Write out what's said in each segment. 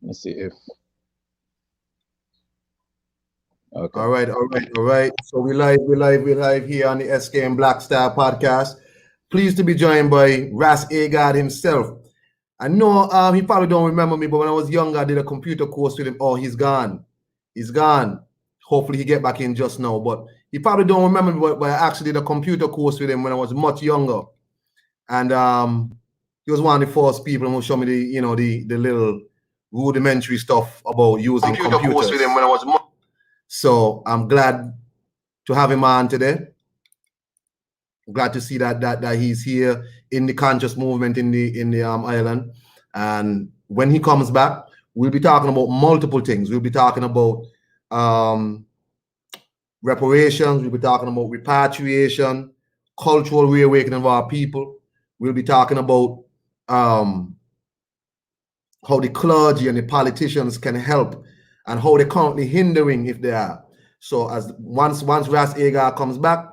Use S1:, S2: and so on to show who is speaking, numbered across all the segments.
S1: Let me see if. Okay.
S2: All right, all right, all right. So we live here on the S.K.N Black Star podcast. Pleased to be joined by Ras Agard himself. I know he probably don't remember me, but when I was younger, I did a computer course with him. Oh, he's gone. He's gone. Hopefully he get back in just now. But he probably don't remember me, but I actually did a computer course with him when I was much younger. And he was one of the first people who showed me the little rudimentary stuff about using
S3: Computer course with him when I was
S2: so I'm glad to have him on today. I'm glad to see that he's here in the conscious movement in the island. And when he comes back, we'll be talking about multiple things. We'll be talking about reparations. We'll be talking about repatriation, cultural reawakening of our people. We'll be talking about how the clergy and the politicians can help and how they're currently hindering if they are. So as once Ras Agard comes back,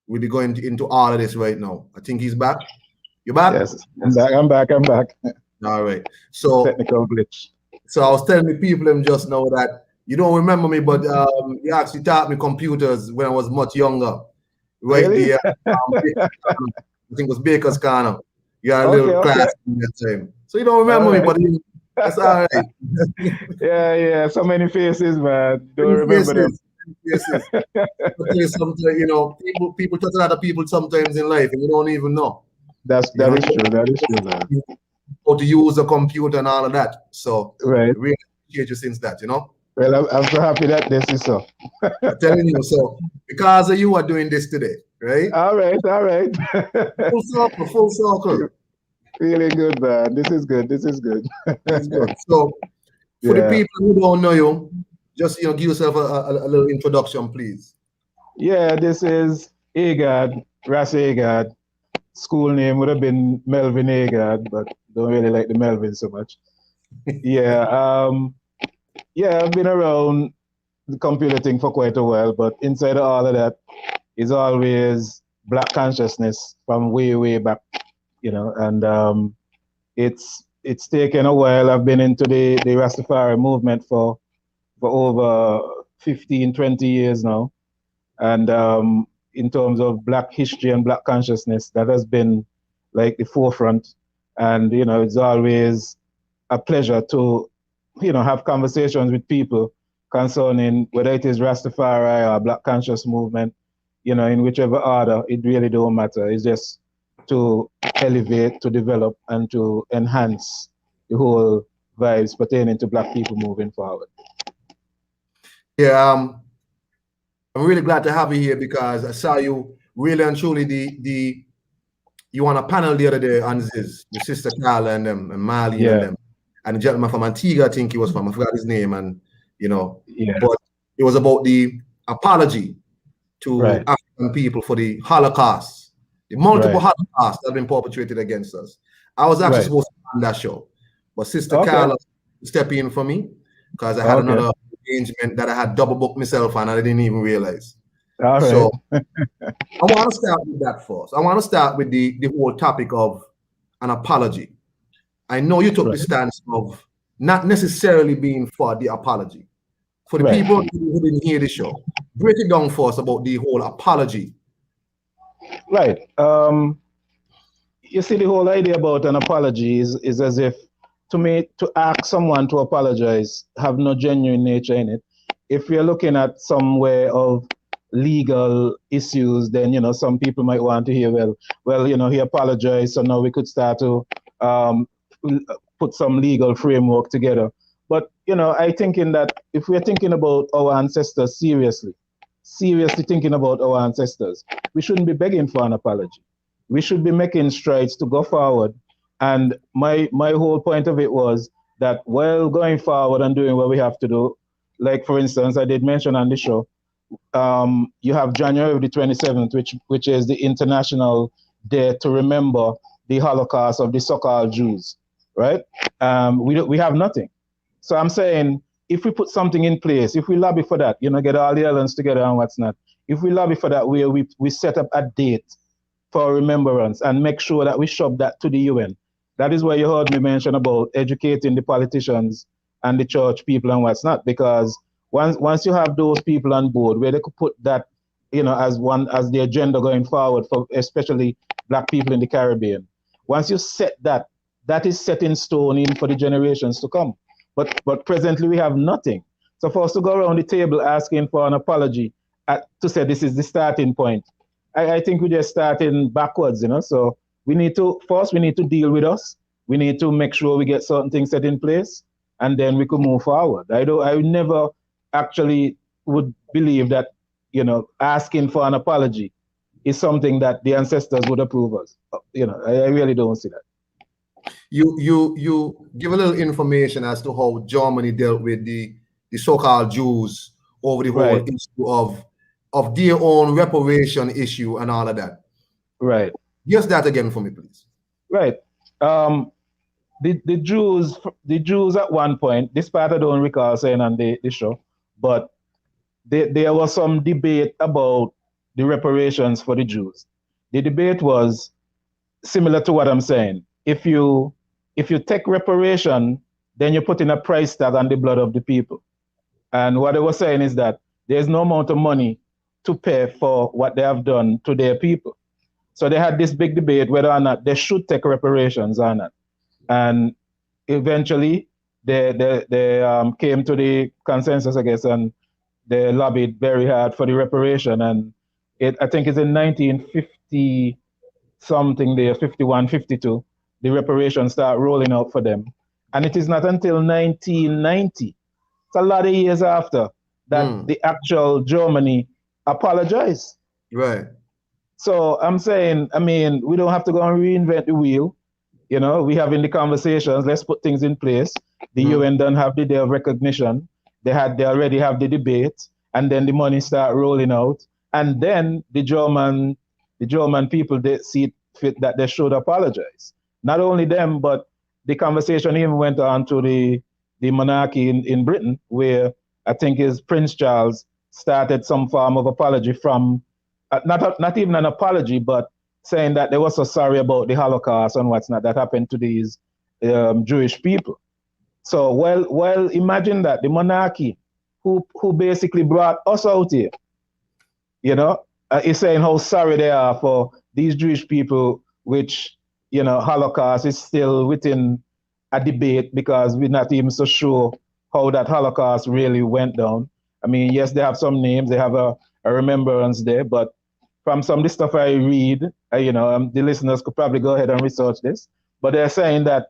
S2: we'll be going into all of this right now. I think he's back. You back?
S1: Yes, I'm back.
S2: All right. So
S1: technical glitch.
S2: So I was telling the people them just now that you don't remember me, but you actually taught me computers when I was much younger. Right
S1: Really?
S2: there. I think it was Baker's Corner. You had a little class in that time. So you don't remember me, but that's all right.
S1: Yeah. So many faces, man. Don't remember them.
S2: Faces. People touch a lot of people sometimes in life, and you don't even know.
S1: That is true. That is true, man.
S2: How to use a computer and all of that. So
S1: right.
S2: Really appreciate you since that,
S1: Well, I'm so happy that this is so.
S2: I'm telling you, so because of you are doing this today, right?
S1: All right.
S2: Full circle.
S1: Feeling good, man. This is good.
S2: It's good. So, for the people who don't know you, just give yourself a little introduction, please.
S1: Yeah, this is Agard, Ras Agard. School name would have been Melvin Agard, but don't really like the Melvin so much. I've been around the computer thing for quite a while, but inside of all of that is always Black consciousness from way back, and it's taken a while. I've been into the Rastafari movement for over 15, 20 years now. And in terms of Black history and Black consciousness, that has been like the forefront. And, it's always a pleasure to, have conversations with people concerning whether it is Rastafari or Black conscious movement, in whichever order, it really don't matter. It's just to elevate, to develop, and to enhance the whole vibes pertaining to Black people moving forward.
S2: Yeah, I'm really glad to have you here because I saw you really and truly you on a panel the other day on Ziz, your sister Carla and them and Marlene and them, and the gentleman from Antigua, I think he was from, I forgot his name, and but it was about the apology to African people for the Holocaust, the multiple Holocausts that have been perpetrated against us. I was actually supposed to be on that show, but Sister Carla stepped in for me because I had another engagement that I had double booked myself and I didn't even realize. So I want to start with that first. I want to start with the whole topic of an apology. I know you took the stance of not necessarily being for the apology. For the people who didn't hear the show, break it down for us about the whole apology.
S1: Right. You see, the whole idea about an apology is as if, to me, to ask someone to apologize have no genuine nature in it. If you're looking at some way of legal issues, then some people might want to hear, well, he apologized, so now we could start to put some legal framework together. But I think in that if we're thinking about our ancestors seriously thinking about our ancestors, we shouldn't be begging for an apology. We should be making strides to go forward. And my whole point of it was that while going forward and doing what we have to do, like for instance, I did mention on the show, you have January the 27th, which is the International Day to remember the Holocaust of the so-called Jews, right? We have nothing. So I'm saying, if we put something in place, if we lobby for that, get all the islands together and what's not, if we lobby for that, where we set up a date for remembrance and make sure that we shove that to the UN. That is why you heard me mention about educating the politicians and the church people and what's not, because once you have those people on board where they could put that, as the agenda going forward for especially Black people in the Caribbean. Once you set that, that is set in stone even for the generations to come. But presently we have nothing. So for us to go around the table asking for an apology to say this is the starting point, I think we're just starting backwards, So we need to deal with us. We need to make sure we get certain things set in place, and then we could move forward. I never actually would believe that, asking for an apology is something that the ancestors would approve of. I really don't see that.
S2: You give a little information as to how Germany dealt with the so-called Jews over the whole issue of their own reparation issue and all of that.
S1: Right.
S2: Just that again for me, please.
S1: Right. The Jews at one point, this part I don't recall saying on the show, but there was some debate about the reparations for the Jews. The debate was similar to what I'm saying. If you take reparation, then you're putting a price tag on the blood of the people. And what they were saying is that there's no amount of money to pay for what they have done to their people. So they had this big debate whether or not they should take reparations or not. And eventually they came to the consensus, I guess, and they lobbied very hard for the reparation. And I think it's in 1950 something there, 51, 52, the reparations start rolling out for them. And it is not until 1990, it's a lot of years after, that the actual Germany apologized.
S2: Right.
S1: So I'm saying, we don't have to go and reinvent the wheel. We having the conversations, let's put things in place. The UN don't have the day of recognition. They already have the debate, and then the money start rolling out. And then the German people, they see it fit that they should apologize. Not only them, but the conversation even went on to the monarchy in Britain, where I think is Prince Charles started some form of apology from, not even an apology, but saying that they were so sorry about the Holocaust and what's not that happened to these Jewish people. So, well, imagine that the monarchy, who basically brought us out here, is saying how sorry they are for these Jewish people, which, Holocaust is still within a debate because we're not even so sure how that Holocaust really went down. Yes, they have some names, they have a remembrance there, but from some of the stuff I read, the listeners could probably go ahead and research this, but they're saying that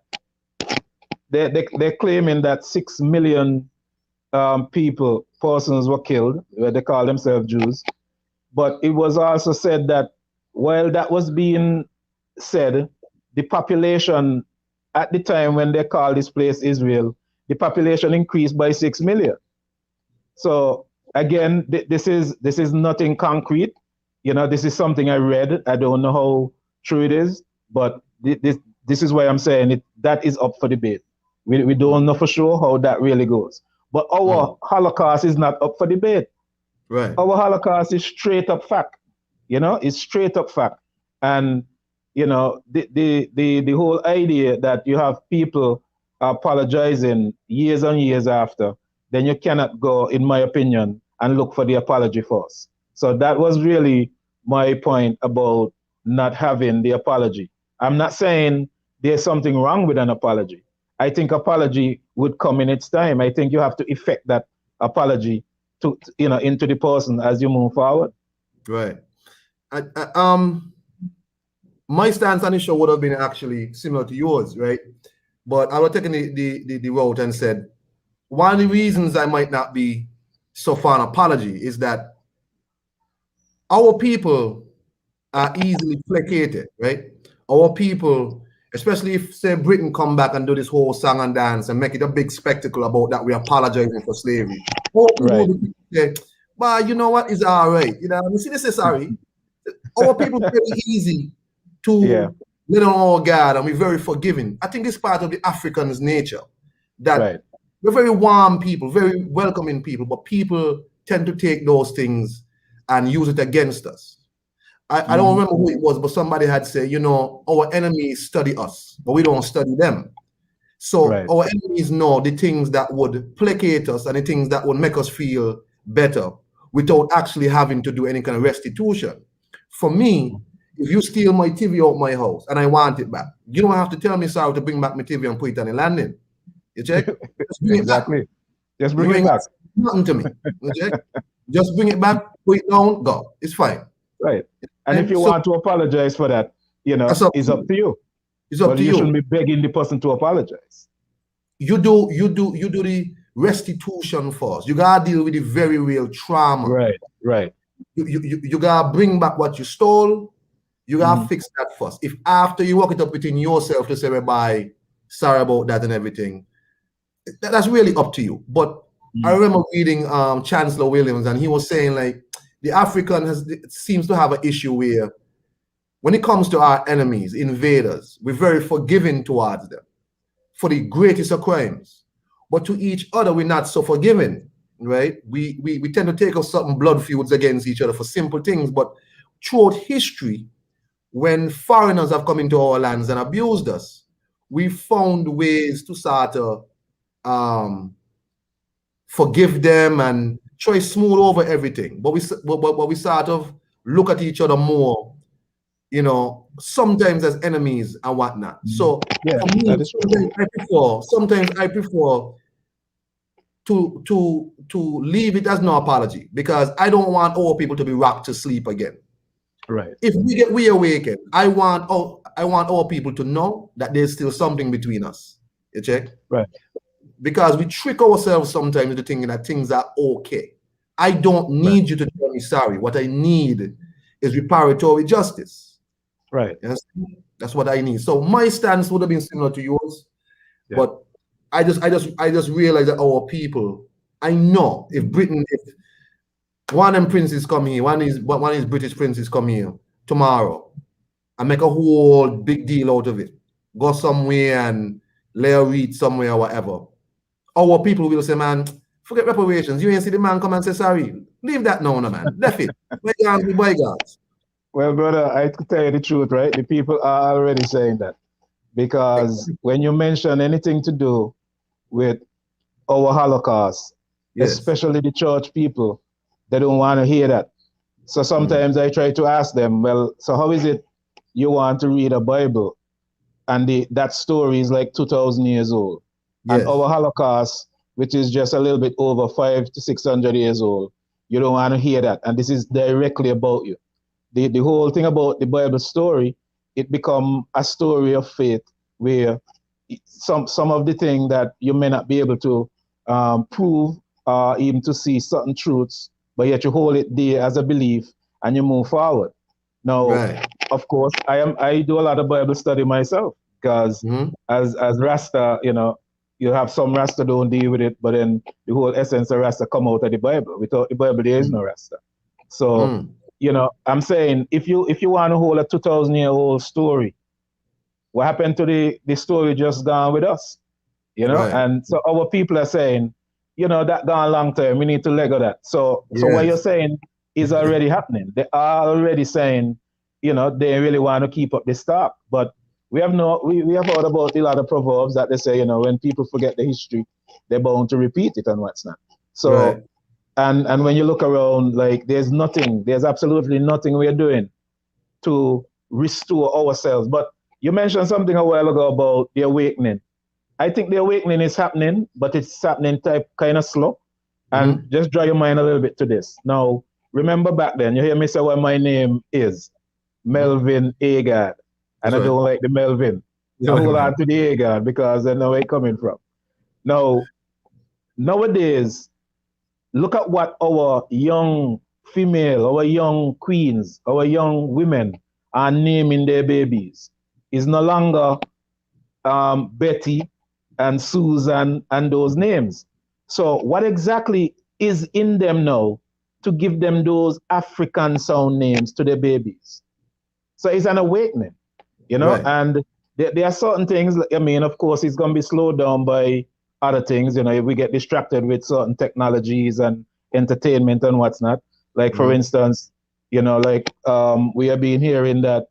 S1: they're claiming that 6 million persons were killed, where they call themselves Jews. But it was also said that while that was being said, the population at the time when they called this place Israel, the population increased by 6 million. So again, this is nothing concrete. This is something I read. I don't know how true it is, but this is why I'm saying that is up for debate. We don't know for sure how that really goes. But our Holocaust is not up for debate.
S2: Right.
S1: Our Holocaust is straight up fact. It's straight up fact. And the whole idea that you have people apologizing years and years after, then you cannot go, in my opinion, and look for the apology first. So that was really my point about not having the apology. I'm not saying there's something wrong with an apology. I think apology would come in its time. I think you have to effect that apology to into the person as you move forward.
S2: Right. My stance on the show would have been actually similar to yours, right? But I was taking the route and said, one of the reasons I might not be so far an apology is that our people are easily placated, right? Our people, especially if, say, Britain come back and do this whole song and dance and make it a big spectacle about that we're apologizing for slavery.
S1: Right.
S2: Say, but you know what? It's all right. You see, this is sorry. Our people are very easy to let on our guard, and we're very forgiving. I think it's part of the African's nature that we're very warm people, very welcoming people, but people tend to take those things and use it against us. I don't remember who it was, but somebody had said, our enemies study us, but we don't study them. So
S1: Right.
S2: our enemies know the things that would placate us and the things that would make us feel better without actually having to do any kind of restitution. For me, if you steal my TV out my house and I want it back, you don't have to tell me sorry to bring back my TV and put it on the landing. You check? Just bring it back.
S1: Exactly. Just
S2: You
S1: bring it
S2: ain't got
S1: back.
S2: to say nothing to me. You check? Just bring it back, put it down, go. It's fine.
S1: Right. And if
S2: And
S1: you
S2: so
S1: want to apologize for that,
S2: that's up
S1: it's
S2: to
S1: up
S2: you.
S1: to you.
S2: It's up
S1: But
S2: to
S1: you shouldn't
S2: you.
S1: be begging the person to apologize.
S2: You do the restitution first. You gotta deal with the very real trauma.
S1: Right. Right.
S2: You gotta bring back what you stole. You gotta fix that first. If after you work it up within yourself to say, "Bye, sorry about that" and everything, that's really up to you. But I remember reading Chancellor Williams, and he was saying like the African seems to have an issue where when it comes to our enemies, invaders, we're very forgiving towards them for the greatest of crimes, but to each other we're not so forgiving, right? We tend to take up certain blood feuds against each other for simple things, but throughout history, when foreigners have come into our lands and abused us, we found ways to sort of forgive them and try to smooth over everything. But we sort of look at each other more, sometimes as enemies and whatnot. So
S1: Yeah,
S2: for me,
S1: that is true.
S2: sometimes I prefer to leave it as no apology, because I don't want our people to be rocked to sleep again.
S1: Right.
S2: If we awaken, I want our people to know that there's still something between us. You check?
S1: Right.
S2: Because we trick ourselves sometimes into thinking that things are okay. I don't need you to tell me sorry. What I need is reparatory justice.
S1: Right.
S2: Yes, that's what I need. So my stance would have been similar to yours, but I just realized that our people, I know if one of them princes come here, one is British princes come here tomorrow and make a whole big deal out of it, go somewhere and lay a wreath somewhere or whatever, our people will say, man, forget reparations. You ain't see the man come and say sorry. Leave that now, no, man. Left it. Bygones be bygones.
S1: Well, brother, I could tell you the truth, right? The people are already saying that, because when you mention anything to do with our Holocaust, especially the church people, they don't want to hear that. So sometimes I try to ask them, well, so how is it you want to read a Bible and that story is like 2,000 years old? And our Holocaust, which is just a little bit over 500 to 600 years old, you don't want to hear that. And this is directly about you. The whole thing about the Bible story, it become a story of faith where some of the things that you may not be able to prove or even to see certain truths, but yet you hold it there as a belief and you move forward. Now, of course, I do a lot of Bible study myself, because as Rasta, you have some Rasta don't deal with it, but then the whole essence of Rasta come out of the Bible. Without the Bible, there is no Rasta. So, I'm saying if you want to hold a 2,000-year-old story, what happened to the story just gone with us? And so our people are saying, that gone a long time. We need to let go that. So what you're saying is already happening. They are already saying, they really want to keep up the stock. But we have heard about a lot of proverbs that they say, when people forget the history, they're bound to repeat it and what's not. So and when you look around, like there's absolutely nothing we're doing to restore ourselves. But you mentioned something a while ago about the awakening. I think the awakening is happening, but it's happening kind of slow. And just draw your mind a little bit to this. Now, remember back then, you hear me say what my name is, Melvin Agard. And I don't like the Melvin. I hold on to the Agard because I know where it's coming from. Now, nowadays, look at what our young female, our young queens, our young women are naming their babies. It's no longer Betty and Susan and those names. So what exactly is in them now to give them those African sound names to their babies? So it's an awakening, and there are certain things, of course, it's going to be slowed down by other things, if we get distracted with certain technologies and entertainment and what's not. Like, for instance, we have been hearing that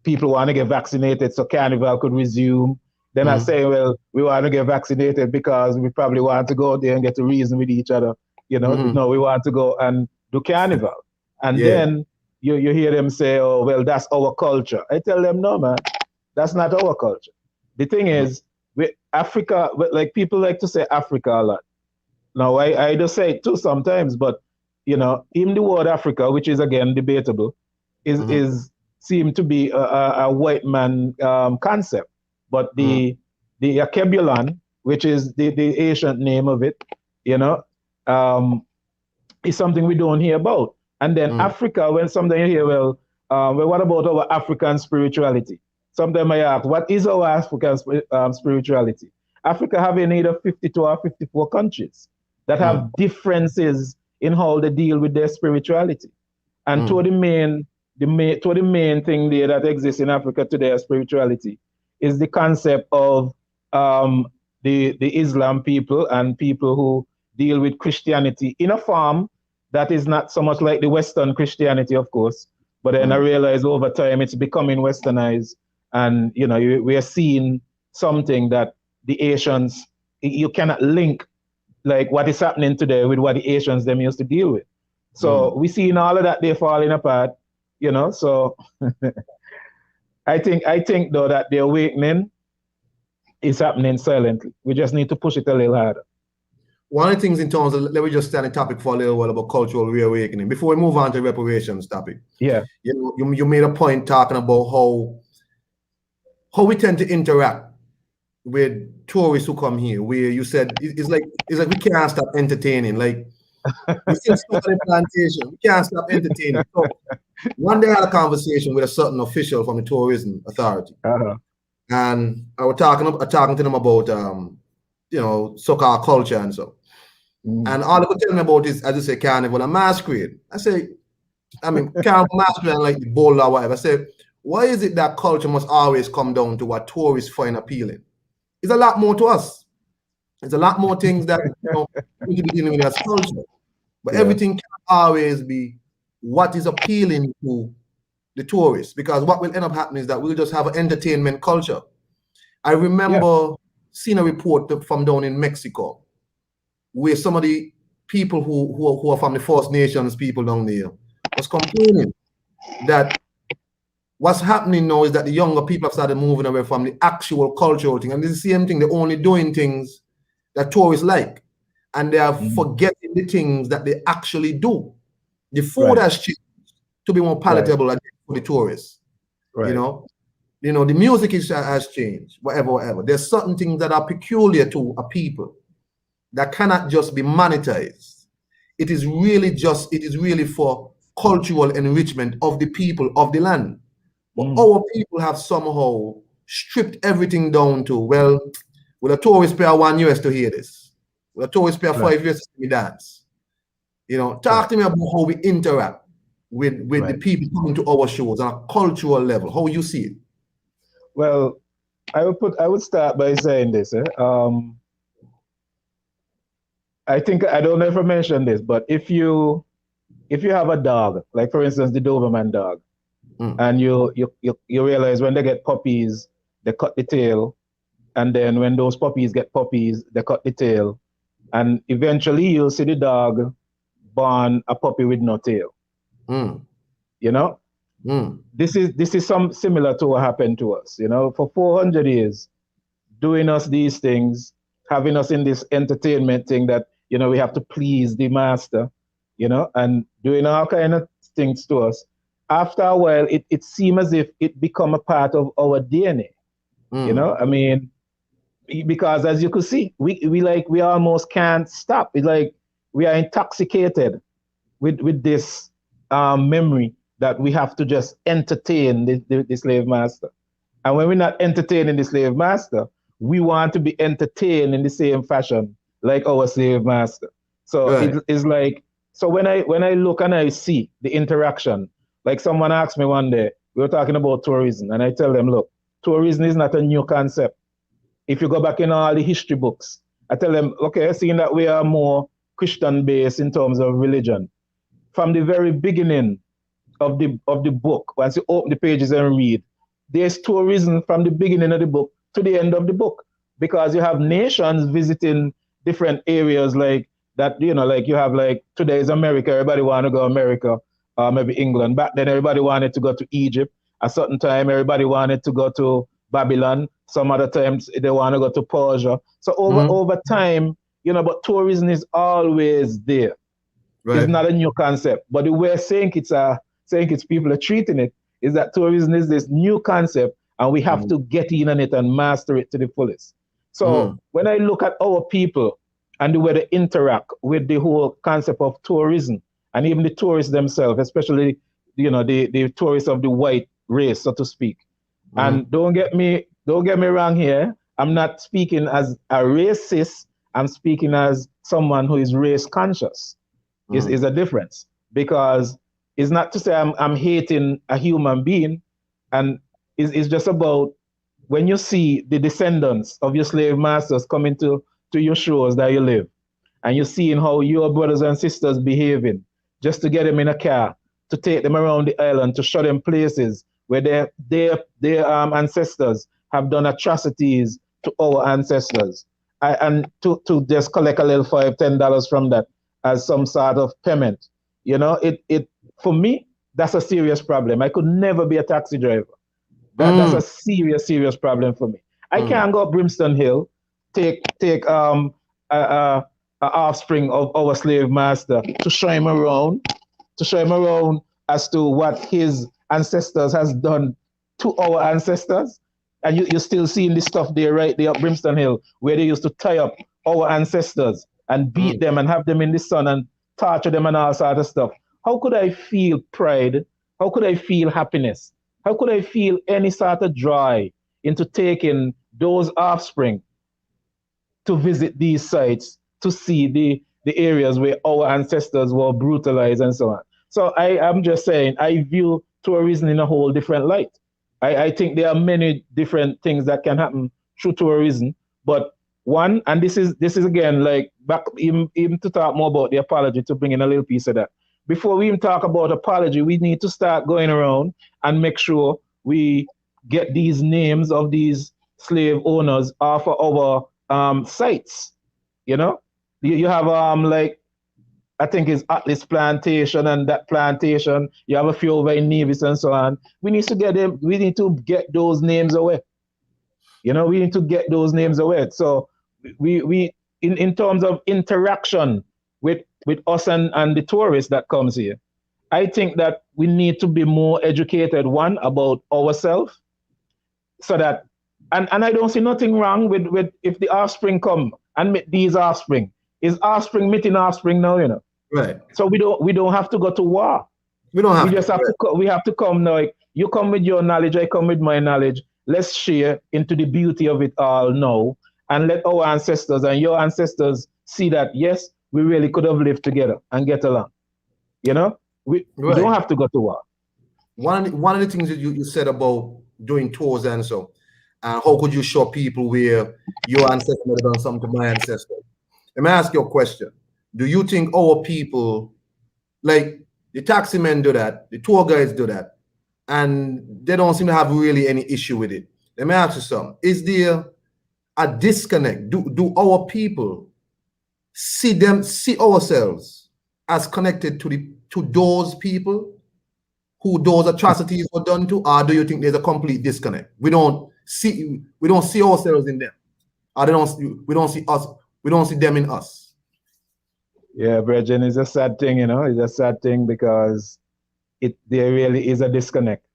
S1: people want to get vaccinated so Carnival could resume. They're not saying, well, we want to get vaccinated because we probably want to go there and get to reason with each other. No, we want to go and do carnival. And
S2: Yeah.
S1: then you hear them say, oh, well, that's our culture. I tell them, no, man, that's not our culture. The thing is, Africa, like people like to say Africa a lot. Now, I just say it too sometimes, but, even the word Africa, which is, again, debatable, is seem to be a white man concept. But the Akebulon, which is the ancient name of it, is something we don't hear about. And then Africa, when something you hear, well, what about our African spirituality? Sometimes I ask, what is our African spirituality? Africa having either 52 or 54 countries that have differences in how they deal with their spirituality. And to the main thing there that exists in Africa today as spirituality is the concept of the Islam people and people who deal with Christianity in a form that is not so much like the Western Christianity, of course, but then I realize over time it's becoming westernized, and we are seeing something that the Asians, you cannot link like what is happening today with what the Asians them used to deal with. So we see in all of that they're falling apart, so I think though that the awakening is happening silently. We just need to push it a little harder.
S2: One of the things in terms of, let me just stay on the topic for a little while about cultural reawakening before we move on to reparations topic.
S1: Yeah.
S2: You made a point talking about how we tend to interact with tourists who come here, where you said it's like we can't stop entertaining. Like we still stuck in the plantation, we can't stop entertaining. So one day I had a conversation with a certain official from the tourism authority, and I was talking to them about so-called culture and so. And all they could tell me about is, as you say, carnival and masquerade. I say, carnival, masquerade, and like the bowl or whatever. I say, why is it that culture must always come down to what tourists find appealing? It's a lot more to us. It's a lot more things that we need to be dealing with as culture. But everything can't always be what is appealing to the tourists, because what will end up happening is that we'll just have an entertainment culture. I remember seeing a report from down in Mexico, where some of the people who are from the First Nations people down there was complaining that what's happening now is that the younger people have started moving away from the actual cultural thing. And it's the same thing, they're only doing things that tourists like. And they are forgetting the things that they actually do. The food has changed to be more palatable for the tourists. Right. The music has changed, whatever. There's certain things that are peculiar to a people that cannot just be monetized. It is really for cultural enrichment of the people of the land. But our people have somehow stripped everything down to, well, will a tourist pay $1 to hear this? Will a tourist pay $5 to see me dance? Talk to me about how we interact with the people coming to our shows on a cultural level, how you see it.
S1: Well, I would start by saying this. I think, I don't know if I mentioned this, but if you have a dog, like for instance the Doberman dog, and you realize when they get puppies, they cut the tail, and then when those puppies get puppies, they cut the tail, and eventually you'll see the dog born a puppy with no tail. This is some similar to what happened to us. For 400 years, doing us these things, having us in this entertainment thing that we have to please the master, and doing all kind of things to us. After a while, it seems as if it become a part of our DNA. Because as you could see, we almost can't stop. It's like we are intoxicated with this memory that we have to just entertain the slave master. And when we're not entertaining the slave master, we want to be entertained in the same fashion like our slave master. So it's like, so when I look and I see the interaction, like someone asked me one day, we were talking about tourism, and I tell them, look, tourism is not a new concept. If you go back in all the history books, I tell them, okay, seeing that we are more Christian based in terms of religion, from the very beginning of the book, once you open the pages and read, there's tourism from the beginning of the book to the end of the book, because you have nations visiting different areas like that. Like you have, like, today is America, everybody want to go America, maybe England. Back then everybody wanted to go to Egypt. A certain time everybody wanted to go to Babylon. Some other times they want to go to Persia. So over time, but tourism is always there.
S2: Right.
S1: It's not a new concept, but the way Saint Kitts people are treating it is that tourism is this new concept, and we have to get in on it and master it to the fullest. So when I look at our people and the way they interact with the whole concept of tourism, and even the tourists themselves, especially the tourists of the white race, so to speak. And don't get me wrong here. I'm not speaking as a racist. I'm speaking as someone who is race conscious. Is a difference, because it's not to say I'm hating a human being, and it's just about when you see the descendants of your slave masters coming to your shores that you live, and you're seeing how your brothers and sisters behaving just to get them in a car, to take them around the island, to show them places where their ancestors have done atrocities to our ancestors, and to just collect a little $5-10 from that as some sort of payment. It for me, that's a serious problem. I could never be a taxi driver. That's a serious problem for me. I can't go up Brimstone Hill, take a offspring of our slave master to show him around as to what his ancestors has done to our ancestors. And you're still seeing this stuff there, right there up Brimstone Hill, where they used to tie up our ancestors and beat them and have them in the sun and torture them and all sort of stuff. How could I feel pride? How could I feel happiness? How could I feel any sort of joy into taking those offspring to visit these sites, to see the areas where our ancestors were brutalized and so on? So I'm just saying, I view tourism in a whole different light. I think there are many different things that can happen through tourism, but one, and this is again, like, back even to talk more about the apology, to bring in a little piece of that. Before we even talk about apology, we need to start going around and make sure we get these names of these slave owners off of our sites. You have like, I think it's Atlas Plantation and that plantation. You have a few over in Nevis and so on. We need to get them. We need to get those names away. We need to get those names away. So we in terms of interaction with us and the tourists that comes here, I think that we need to be more educated, one, about ourselves, so that, and I don't see nothing wrong with if the offspring come and meet these offspring. Is offspring meeting offspring now,
S2: Right.
S1: So we don't have to go to war.
S2: We don't have
S1: we just
S2: to,
S1: have
S2: right.
S1: to we have to come now. Like, you come with your knowledge, I come with my knowledge. Let's share into the beauty of it all now, and let our ancestors and your ancestors see that, yes, we really could have lived together and get along. We don't have to go to war.
S2: One of the things that you said about doing tours and so, and how could you show people where your ancestors have done something to my ancestors? Let me ask you a question. Do you think our people, like the taxi men do that, the tour guides do that, and they don't seem to have really any issue with it? Let me ask you something. Is there a disconnect? Do our people see ourselves as connected to those people who those atrocities were done to, or do you think there's a complete disconnect? We don't see ourselves in them, or we don't see them in us.
S1: Yeah, Bridget, it's a sad thing, it's a sad thing, because there really is a disconnect.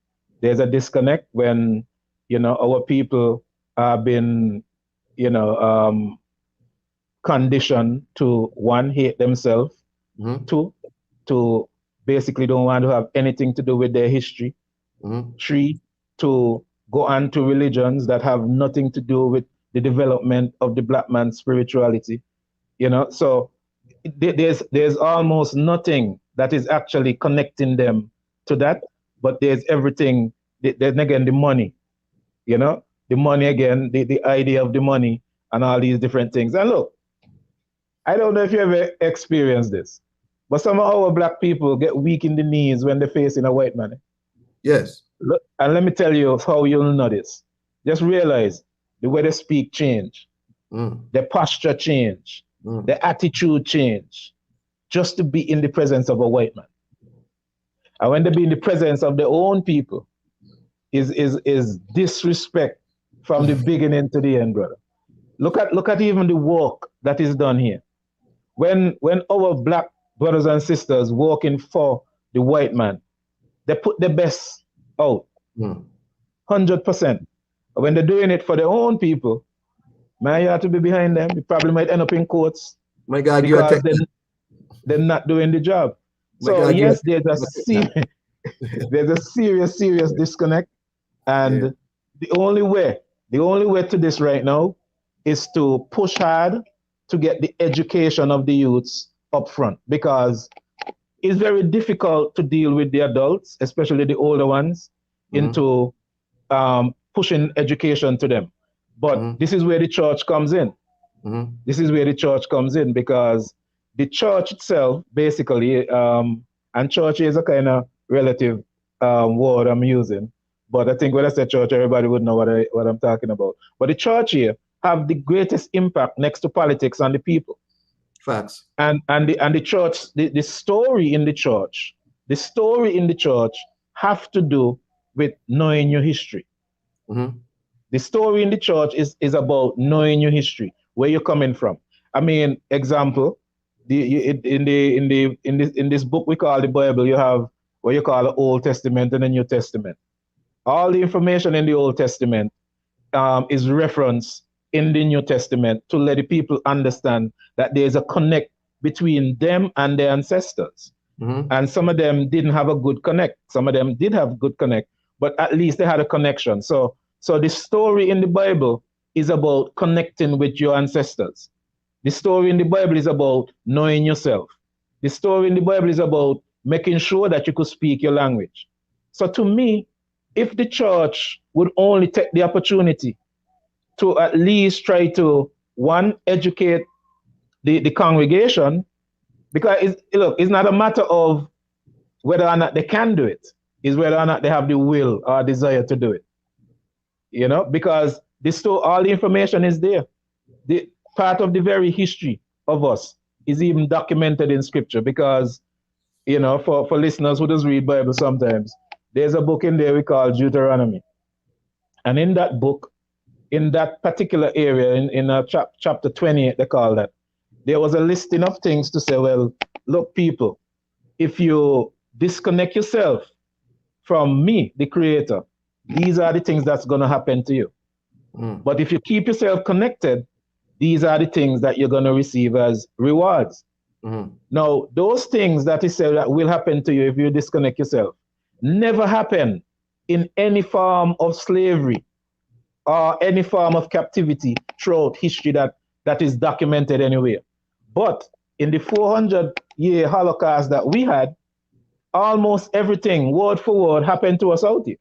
S1: There's a disconnect when, our people have been, conditioned to, one, hate themselves, two, to basically don't want to have anything to do with their history, three, to go on to religions that have nothing to do with the development of the black man's spirituality, so there's almost nothing that is actually connecting them to that, but there's everything. Then again, the money, the money again, the idea of the money and all these different things. And look, I don't know if you ever experienced this, but some of our black people get weak in the knees when they're facing a white man.
S2: Yes.
S1: Look, and let me tell you how you'll know this. Just realize the way they speak change, the posture change, the attitude change, just to be in the presence of a white man. And when they be in the presence of their own people, is disrespect from the beginning to the end, brother. Look at even the work that is done here. When our black brothers and sisters working for the white man, they put the best out, 100%. When they're doing it for their own people, man, you have to be behind them. You probably might end up in courts.
S2: My God,
S1: because they're not doing the job. So yes, there's a serious disconnect, and the only way to this right now is to push hard to get the education of the youths up front, because it's very difficult to deal with the adults, especially the older ones, into pushing education to them. But this is where the church comes in. This is where the church comes in, because the church itself, basically, and church is a kind of relative word I'm using, but I think when I say church, everybody would know what I'm talking about. But the church here have the greatest impact next to politics on the people.
S2: Facts.
S1: And the church, the story in the church, have to do with knowing your history. The story in the church is about knowing your history, where you're coming from. I mean, example, in this book we call the Bible, you have what you call the Old Testament and the New Testament. All the information in the Old Testament is referenced in the New Testament to let the people understand that there's a connect between them and their ancestors. And some of them didn't have a good connect. Some of them did have good connect, but at least they had a connection. So the story in the Bible is about connecting with your ancestors. The story in the Bible is about knowing yourself. The story in the Bible is about making sure that you could speak your language. So to me, if the church would only take the opportunity to at least try to, one, educate the congregation, because it's not a matter of whether or not they can do it, it's whether or not they have the will or desire to do it. You know, because all the information is there. The part of the very history of us is even documented in scripture, because, you know, for listeners who just read Bible sometimes, there's a book in there we call Deuteronomy. And in that book, in that particular area, in chapter 28, they call that, there was a listing of things to say, well, look, people, if you disconnect yourself from me, the creator, these are the things that's going to happen to you. But if you keep yourself connected, these are the things that you're going to receive as rewards. Now, those things that he said that will happen to you if you disconnect yourself never happen in any form of slavery or any form of captivity throughout history that is documented anywhere. But in the 400-year Holocaust that we had, almost everything, word for word, happened to us out here.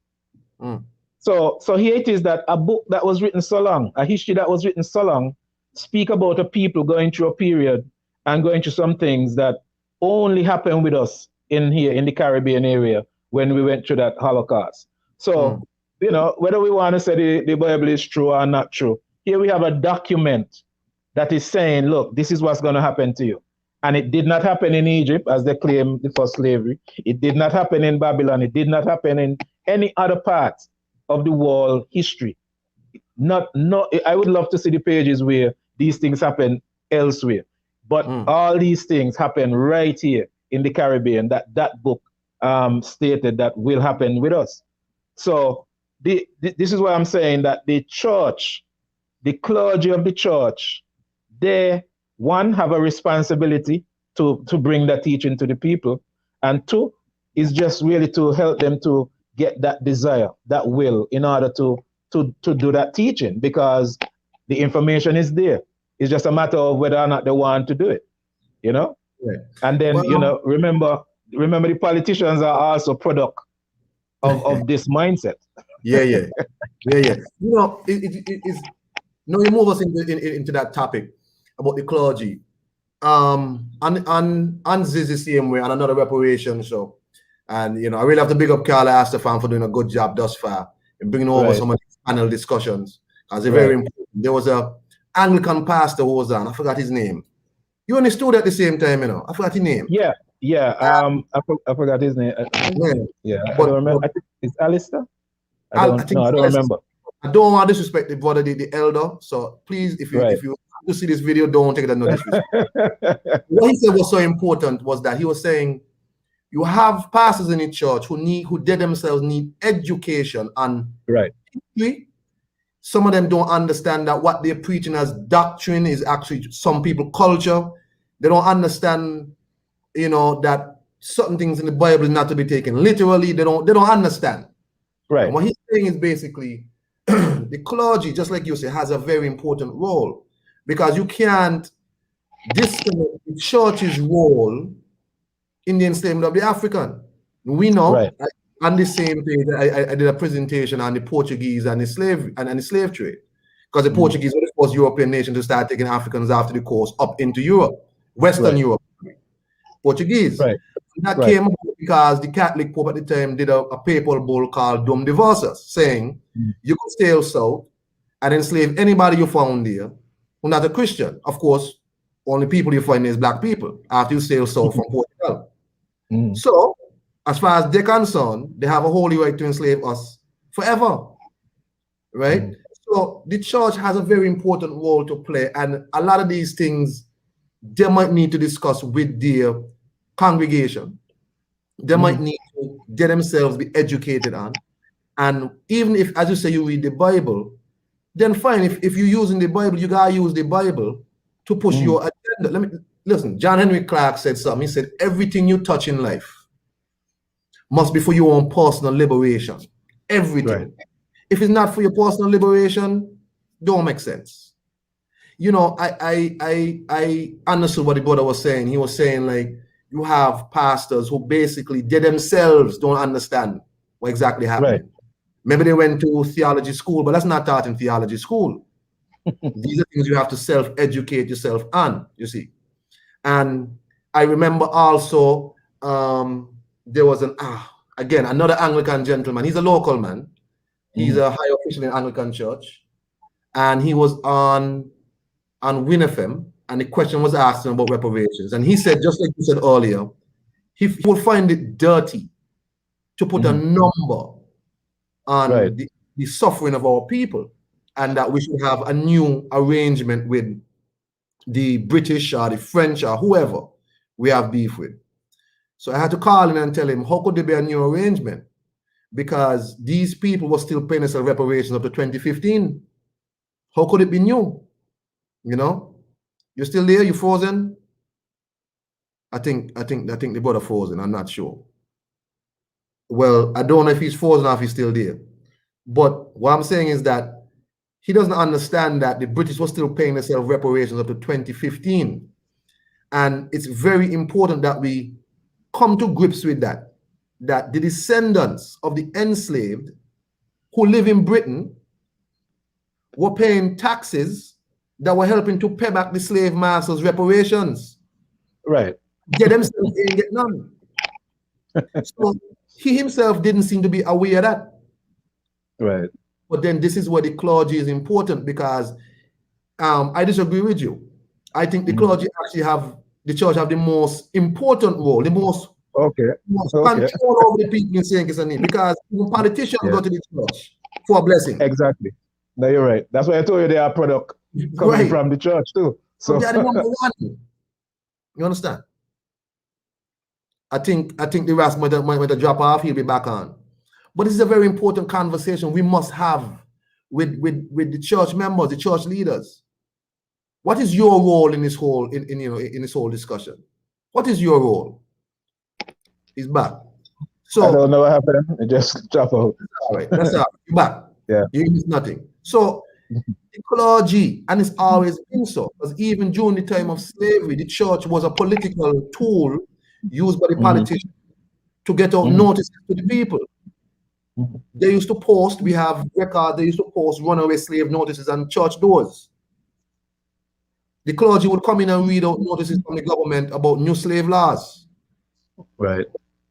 S1: So here it is that a book that was written so long, a history that was written so long, speak about a people going through a period and going through some things that only happened with us in here in the Caribbean area when we went through that Holocaust. So, you know, whether we want to say the Bible is true or not true, here we have a document that is saying, look, this is what's going to happen to you. And it did not happen in Egypt, as they claim for slavery. It did not happen in Babylon. It did not happen in any other part of the world history. I would love to see the pages where these things happen elsewhere. But all these things happen right here in the Caribbean, that book stated that will happen with us. So this is why I'm saying that the church, the clergy of the church, they, one, have a responsibility to bring that teaching to the people, and two, is just really to help them to get that desire, that will, in order to do that teaching, because the information is there. It's just a matter of whether or not they want to do it, you know?
S2: Yeah.
S1: And then, you know, remember the politicians are also product of this mindset.
S2: Yeah. You know, it's, you know, you move us into that topic about the clergy. And this is the same way, and another reparation show. And, you know, I really have to big up Carla Astafan for doing a good job thus far in bringing over some of these panel discussions. as a very important. There was a Anglican pastor who was on. I forgot his name. You only stood at the same time, you know. I forgot his name.
S1: Yeah. I forgot his name. Yeah, I don't remember. I think it's Alistair. I don't remember.
S2: I don't want to disrespect the brother, the elder. So please, if you see this video, don't take that no disrespect. What he said was so important was that he was saying, you have pastors in the church who they themselves need education on history. Some of them don't understand that what they're preaching as doctrine is actually some people culture. They don't understand, you know, that certain things in the Bible is not to be taken literally. They don't understand.
S1: Right.
S2: And what he's saying is basically the clergy, just like you say, has a very important role, because you can't disconnect the church's role in the enslavement of the African. We know on the same page, I did a presentation on the Portuguese and the slave trade, because the Portuguese were the first European nation to start taking Africans after the coast up into Europe, Western Europe. Portuguese. That came about because the Catholic Pope at the time did a papal bull called Dum Divorces, saying you could sail south and enslave anybody you found there who's not a Christian. Of course, only people you find is black people after you sail south from Portugal. So, as far as they're concerned, they have a holy right to enslave us forever, right? So the church has a very important role to play, and a lot of these things they might need to discuss with their congregation. They might need to get themselves be educated on. And even if, as you say, you read the Bible, then fine. If you're using the Bible, you gotta use the Bible to push your agenda. Let me listen. John Henry Clark said something. He said, everything you touch in life must be for your own personal liberation. Everything. If it's not for your personal liberation, don't make sense. You know, I understood what the brother was saying. He was saying, like, you have pastors who basically they themselves don't understand what exactly happened. Maybe they went to theology school, but that's not taught in theology school. These are things you have to self-educate yourself on, you see. And I remember also there was again, another Anglican gentleman. He's a local man. He's a high official in Anglican church. And he was on Win FM, and the question was asked him about reparations. And he said, just like you said earlier, he would find it dirty to put a number on the suffering of our people, and that we should have a new arrangement with the British or the French or whoever we have beef with. So I had to call him and tell him, how could there be a new arrangement? Because these people were still paying us reparations up to 2015. How could it be new? You know, you're still there? You frozen? I think the brother frozen. I'm not sure. Well, I don't know if he's frozen or if he's still there. But what I'm saying is that he doesn't understand that the British were still paying themselves reparations up to 2015. And it's very important that we come to grips with that the descendants of the enslaved who live in Britain were paying taxes that were helping to pay back the slave masters' reparations. They themselves didn't get none. So he himself didn't seem to be aware of that. But then this is where the clergy is important, because I disagree with you. I think the clergy actually the church have the most important role, the most control over the people in St. Kitts, because politicians go to the church for a blessing.
S1: Exactly. No, you're right. That's why I told you they are product coming from the church too. So
S2: they are the number one. You understand? I think the Ras might drop off. He'll be back on. But this is a very important conversation we must have with the church members, the church leaders. What is your role in this whole in this whole discussion? What is your role? He's back. So
S1: I don't know what happened. It just dropped out.
S2: All right, that's all right. You're back.
S1: Yeah.
S2: You miss nothing. So the clergy, and it's always been so, because even during the time of slavery, the church was a political tool used by the politicians to get out notices to the people. They used to post, we have records, they used to post runaway slave notices on church doors. The clergy would come in and read out notices from the government about new slave laws.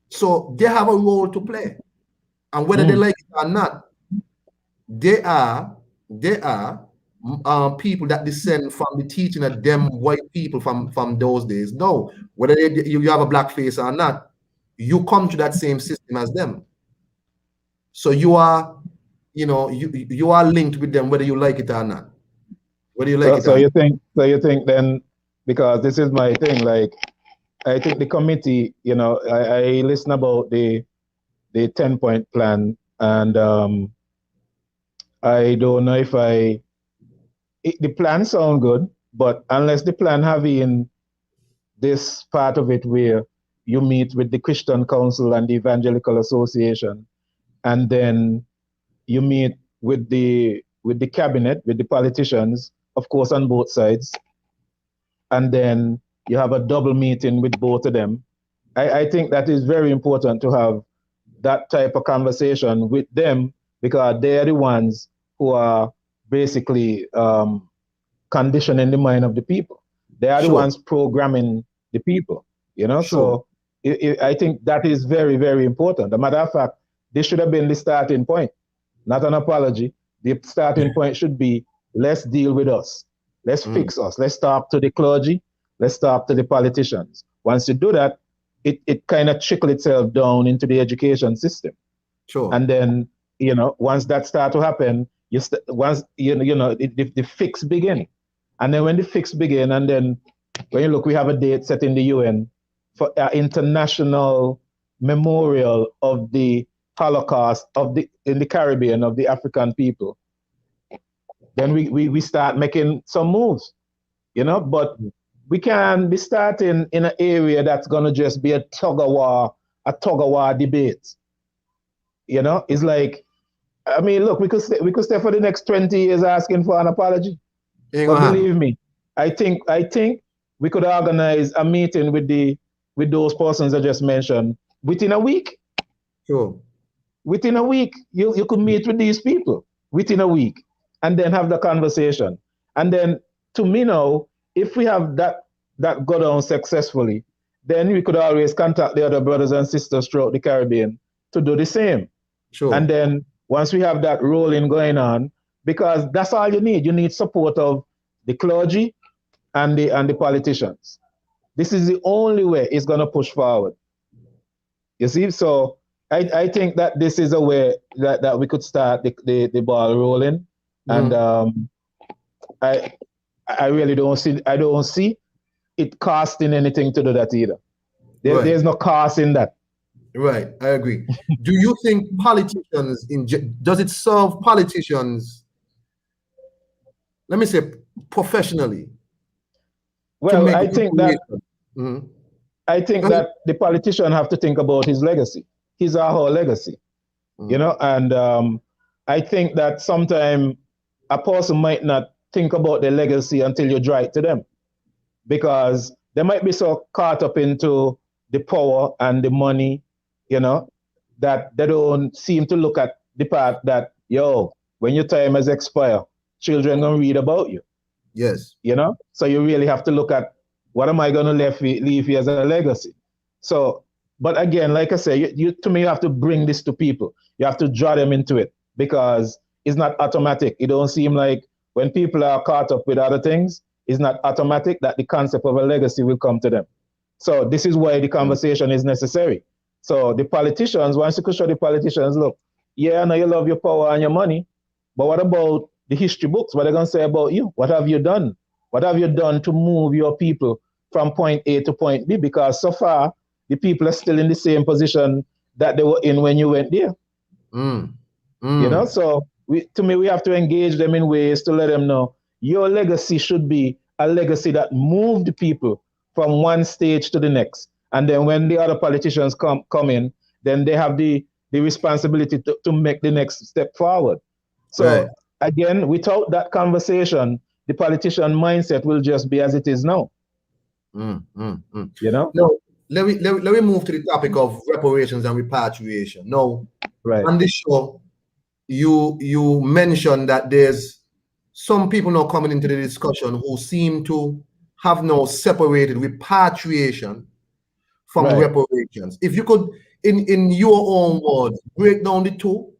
S2: So they have a role to play. And whether they like it or not, they are there are people that descend from the teaching of them white people from those days. No, whether you have a black face or not, you come to that same system as them. So you are, you are linked with them whether you like it or not. Whether you like
S1: So,
S2: it or not.
S1: so you think then, because this is my thing, like I think the committee, I listen about the 10-point plan, and I don't know if the plan sound good, but unless the plan having this part of it where you meet with the Christian Council and the Evangelical Association, and then you meet with the cabinet, with the politicians, of course, on both sides, and then you have a double meeting with both of them. I think that is very important to have that type of conversation with them, because they're the ones who are basically conditioning the mind of the people. They are the
S2: Sure.
S1: ones programming the people,
S2: Sure.
S1: So I think that is very, very important. As a matter of fact, this should have been the starting point, not an apology. The starting point should be, let's deal with us. Let's fix us. Let's talk to the clergy. Let's talk to the politicians. Once you do that, it kind of trickle itself down into the education system.
S2: Sure.
S1: And then, once that start to happen, the fix begin. And then when the fix begin, and then when you look, we have a date set in the UN for international memorial of the Holocaust in the Caribbean of the African people. Then we start making some moves, but we can't be starting in an area that's gonna just be a tug of war debate. It's like, I mean, look, we could stay for the next 20 years asking for an apology. But believe me, I think we could organize a meeting with those persons I just mentioned within a week.
S2: Sure.
S1: Within a week, you could meet with these people within a week, and then have the conversation. And then, to me now, if we have that go down successfully, then we could always contact the other brothers and sisters throughout the Caribbean to do the same.
S2: Sure.
S1: And then once we have that rolling going on, because that's all you need support of the clergy and the politicians. This is the only way it's going to push forward. You see, so I think that this is a way that we could start the ball rolling, and I really don't see it costing anything to do that either. There's no cost in that.
S2: Right, I agree. Do you think politicians does it serve politicians, let me say professionally?
S1: Well, I think that the politician have to think about his legacy, his or her legacy, and I think that sometimes a person might not think about their legacy until you draw it to them, because they might be so caught up into the power and the money, that they don't seem to look at the part that, when your time has expired, children gonna read about you.
S2: Yes.
S1: So you really have to look at, what am I gonna leave here as a legacy? So, but again, like I say, to me, you have to bring this to people. You have to draw them into it, because it's not automatic. It don't seem like when people are caught up with other things, it's not automatic that the concept of a legacy will come to them. So this is why the conversation is necessary. So the politicians, once you could show the politicians, look, I know you love your power and your money, but what about the history books? What are they going to say about you? What have you done? What have you done to move your people from point A to point B? Because so far, the people are still in the same position that they were in when you went there. So to me, we have to engage them in ways to let them know your legacy should be a legacy that moved the people from one stage to the next. And then when the other politicians come in, then they have the responsibility to make the next step forward. So again, without that conversation, the politician mindset will just be as it is now.
S2: No, let me move to the topic of reparations and repatriation. No, on this show, you mentioned that there's some people now coming into the discussion who seem to have now separated repatriation from reparations. If you could, in your own words, break down the two,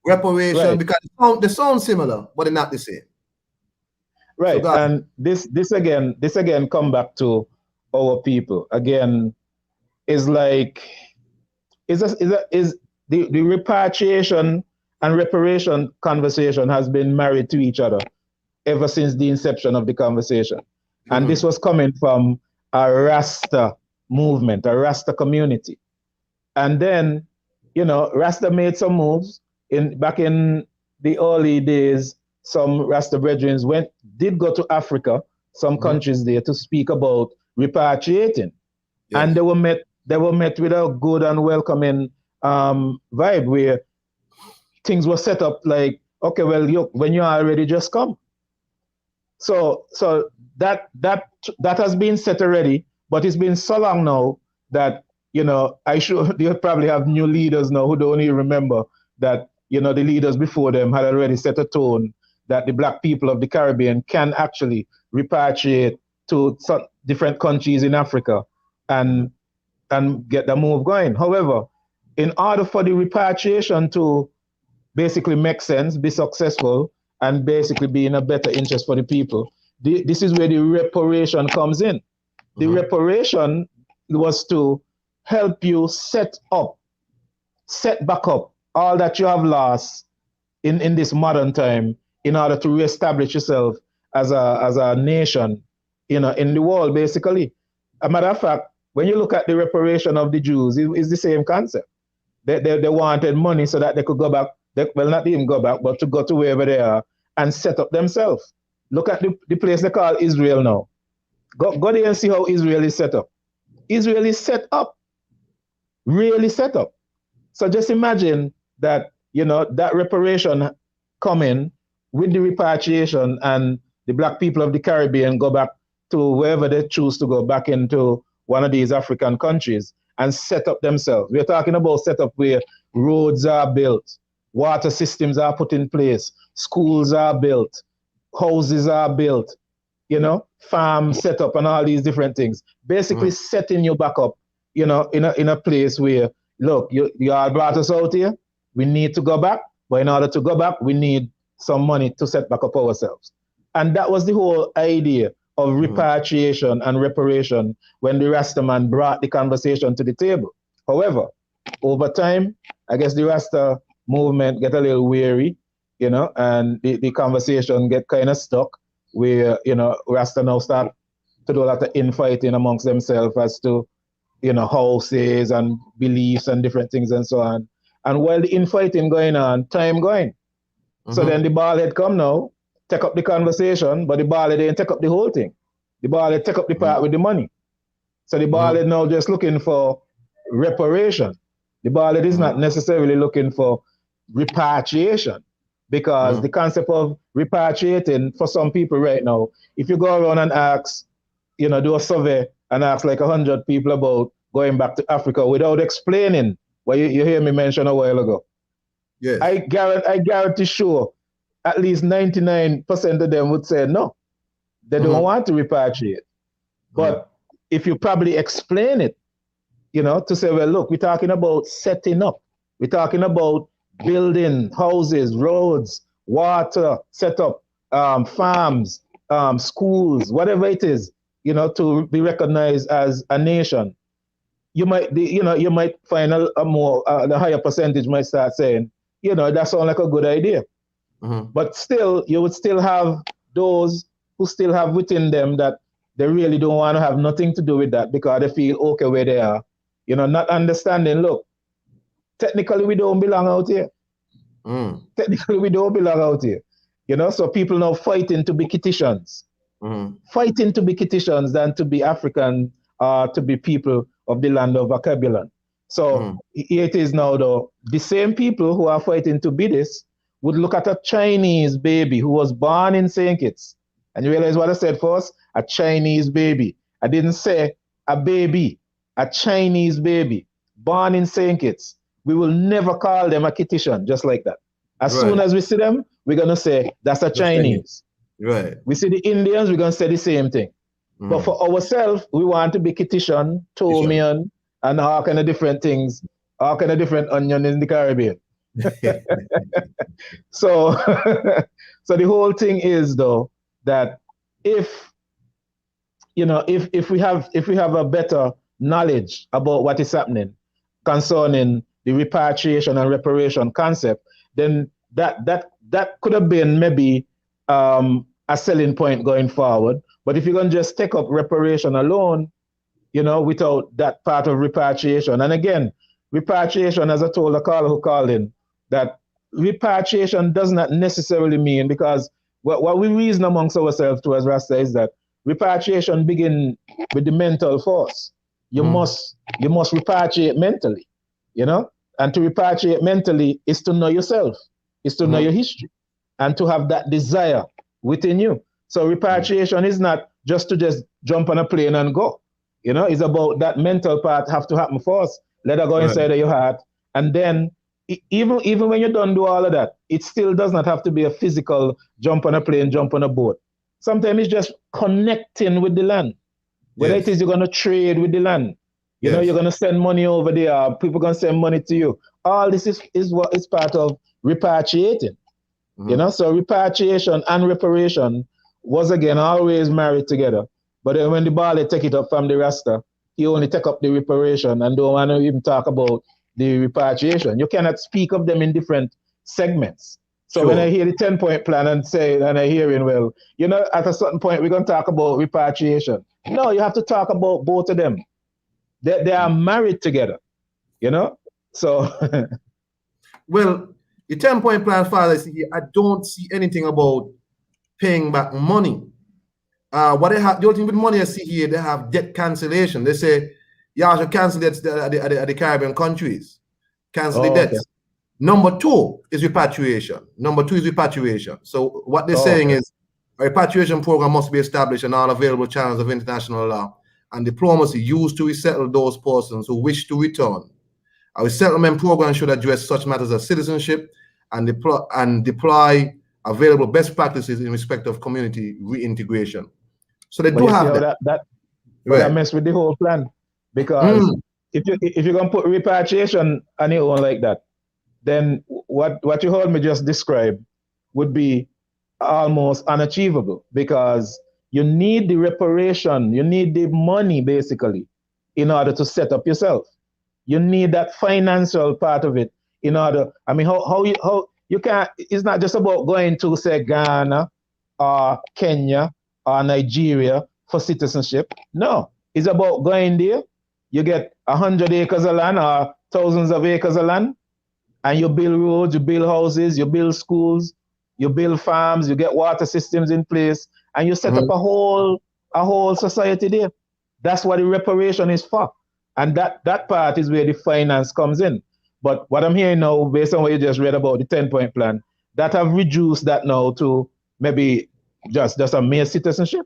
S2: reparation,
S1: Right.
S2: because they sound similar, but they're not the same. So
S1: Right.
S2: God,
S1: And this again come back to our people. Again, is like is the repatriation and reparation conversation has been married to each other ever since the inception of the conversation. And this was coming from a Rasta movement, a Rasta community. And then, Rasta made some moves back in the early days. Some Rasta brethren did go to Africa, some countries there, to speak about repatriating.
S2: yes.
S1: And they were met with a good and welcoming vibe where things were set up like, okay, well, when you're already, just come. So that has been set already, but it's been so long now that I sure they'll probably have new leaders now who don't even remember that the leaders before them had already set a tone that the black people of the Caribbean can actually repatriate to some different countries in Africa and get the move going. However, in order for the repatriation to basically make sense, be successful, and basically be in a better interest for the people, this is where the reparation comes in. The reparation was to help you set back up all that you have lost in this modern time in order to reestablish yourself as a nation, in the world, basically. A matter of fact, when you look at the reparation of the Jews, it's the same concept. They wanted money so that they could go back, not even go back, but to go to wherever they are and set up themselves. Look at the place they call Israel now. Go there and see how Israel is set up. Israel is set up, really set up. So just imagine that, that reparation coming with the repatriation, and the black people of the Caribbean go back to wherever they choose to go, back into one of these African countries and set up themselves. We're talking about set up where roads are built, water systems are put in place, schools are built, houses are built, farms set up, and all these different things. Basically setting you back up, in a place where, look, you all brought us out here, we need to go back, but in order to go back, we need some money to set back up ourselves. And that was the whole idea of repatriation and reparation when the Rastaman brought the conversation to the table. However, over time, I guess the Rasta movement get a little weary, and the conversation get kind of stuck where, Rasta now start to do a lot of infighting amongst themselves as to, houses and beliefs and different things and so on. And while the infighting going on, time going. So then the ball head come now, take up the conversation, but the ball head didn't take up the whole thing. The ball head take up the part with the money. So the ball head now just looking for reparation. The ball head is not necessarily looking for repatriation, because the concept of repatriating for some people right now, if you go around and ask, do a survey and ask like 100 people about going back to Africa without explaining what you hear me mention a while ago.
S2: Yes.
S1: I guarantee sure at least 99% of them would say no. They don't want to repatriate. But if you probably explain it, to say, well, look, we're talking about setting up. We're talking about building houses, roads, water, set up farms, schools, whatever it is, to be recognized as a nation. You might find the higher percentage might start saying, that sounds like a good idea. But still, you would still have those who still have within them that they really don't want to have nothing to do with that because they feel okay where they are. Not understanding, look, technically we don't belong out here. Technically we don't belong out here. So people now fighting to be Kittitians. Fighting to be Kittitians than to be African, to be people of the land of Vocabulary. So here it is now, though. The same people who are fighting to be this would look at a Chinese baby who was born in St. Kitts. And you realize what I said first? A Chinese baby. I didn't say a baby, a Chinese baby born in St. Kitts. We will never call them a Kittitian, just like that. As soon as we see them, we're going to say, that's a Chinese.
S2: Right.
S1: We see the Indians, we're going to say the same thing. But for ourselves, we want to be Kittitian, Tomian, and all kind of different things, all kind of different onions in the Caribbean. So, so the whole thing is though that if if we have a better knowledge about what is happening concerning the repatriation and reparation concept, then that could have been maybe a selling point going forward. But if you're going to just take up reparation alone, without that part of repatriation, and again, repatriation, as I told the caller who called in, that repatriation does not necessarily mean, because what we reason amongst ourselves too as Rasta is that repatriation begin with the mental force. You must repatriate mentally, and to repatriate mentally is to know yourself, is to know your history, and to have that desire within you. So repatriation is not just to just jump on a plane and go. It's about that mental part have to happen first. Let it go inside of your heart, and then even when you don't do all of that, it still does not have to be a physical jump on a plane, jump on a boat. Sometimes it's just connecting with the land. Whether it is you're going to trade with the land, you're going to send money over there, people going to send money to you. All this is what is part of repatriating. So repatriation and reparation was again always married together. But then when the Bali take it up from the Rasta, he only take up the reparation and don't want to even talk about the repatriation. You cannot speak of them in different segments. So when I hear the 10-point plan and I hear, well, at a certain point, we're going to talk about repatriation. No, you have to talk about both of them. They are married together, So.
S2: Well, the 10-point plan, Father, I don't see anything about paying back money. What they have, the only thing with money I see here, they have debt cancellation. They say, you should cancel debts at the Caribbean countries. Cancel the debts. Okay. Number two is repatriation. So what they're saying is a repatriation program must be established in all available channels of international law and diplomacy used to resettle those persons who wish to return. A resettlement program should address such matters as citizenship and deploy available best practices in respect of community reintegration. So they do have that.
S1: That mess with the whole plan, because if you're gonna put repatriation on your own like that, then what you heard me just describe would be almost unachievable, because you need the reparation, you need the money basically in order to set up yourself. You need that financial part of it in order. I mean, how you can't. It's not just about going to say Ghana or Kenya or Nigeria for citizenship. No, it's about going there. You get 100 acres of land or thousands of acres of land, and you build roads, you build houses, you build schools, you build farms, you get water systems in place, and you set up a whole society there. That's what the reparation is for. And that part is where the finance comes in. But what I'm hearing now, based on what you just read about the 10-point plan, that have reduced that now to maybe just a mere citizenship.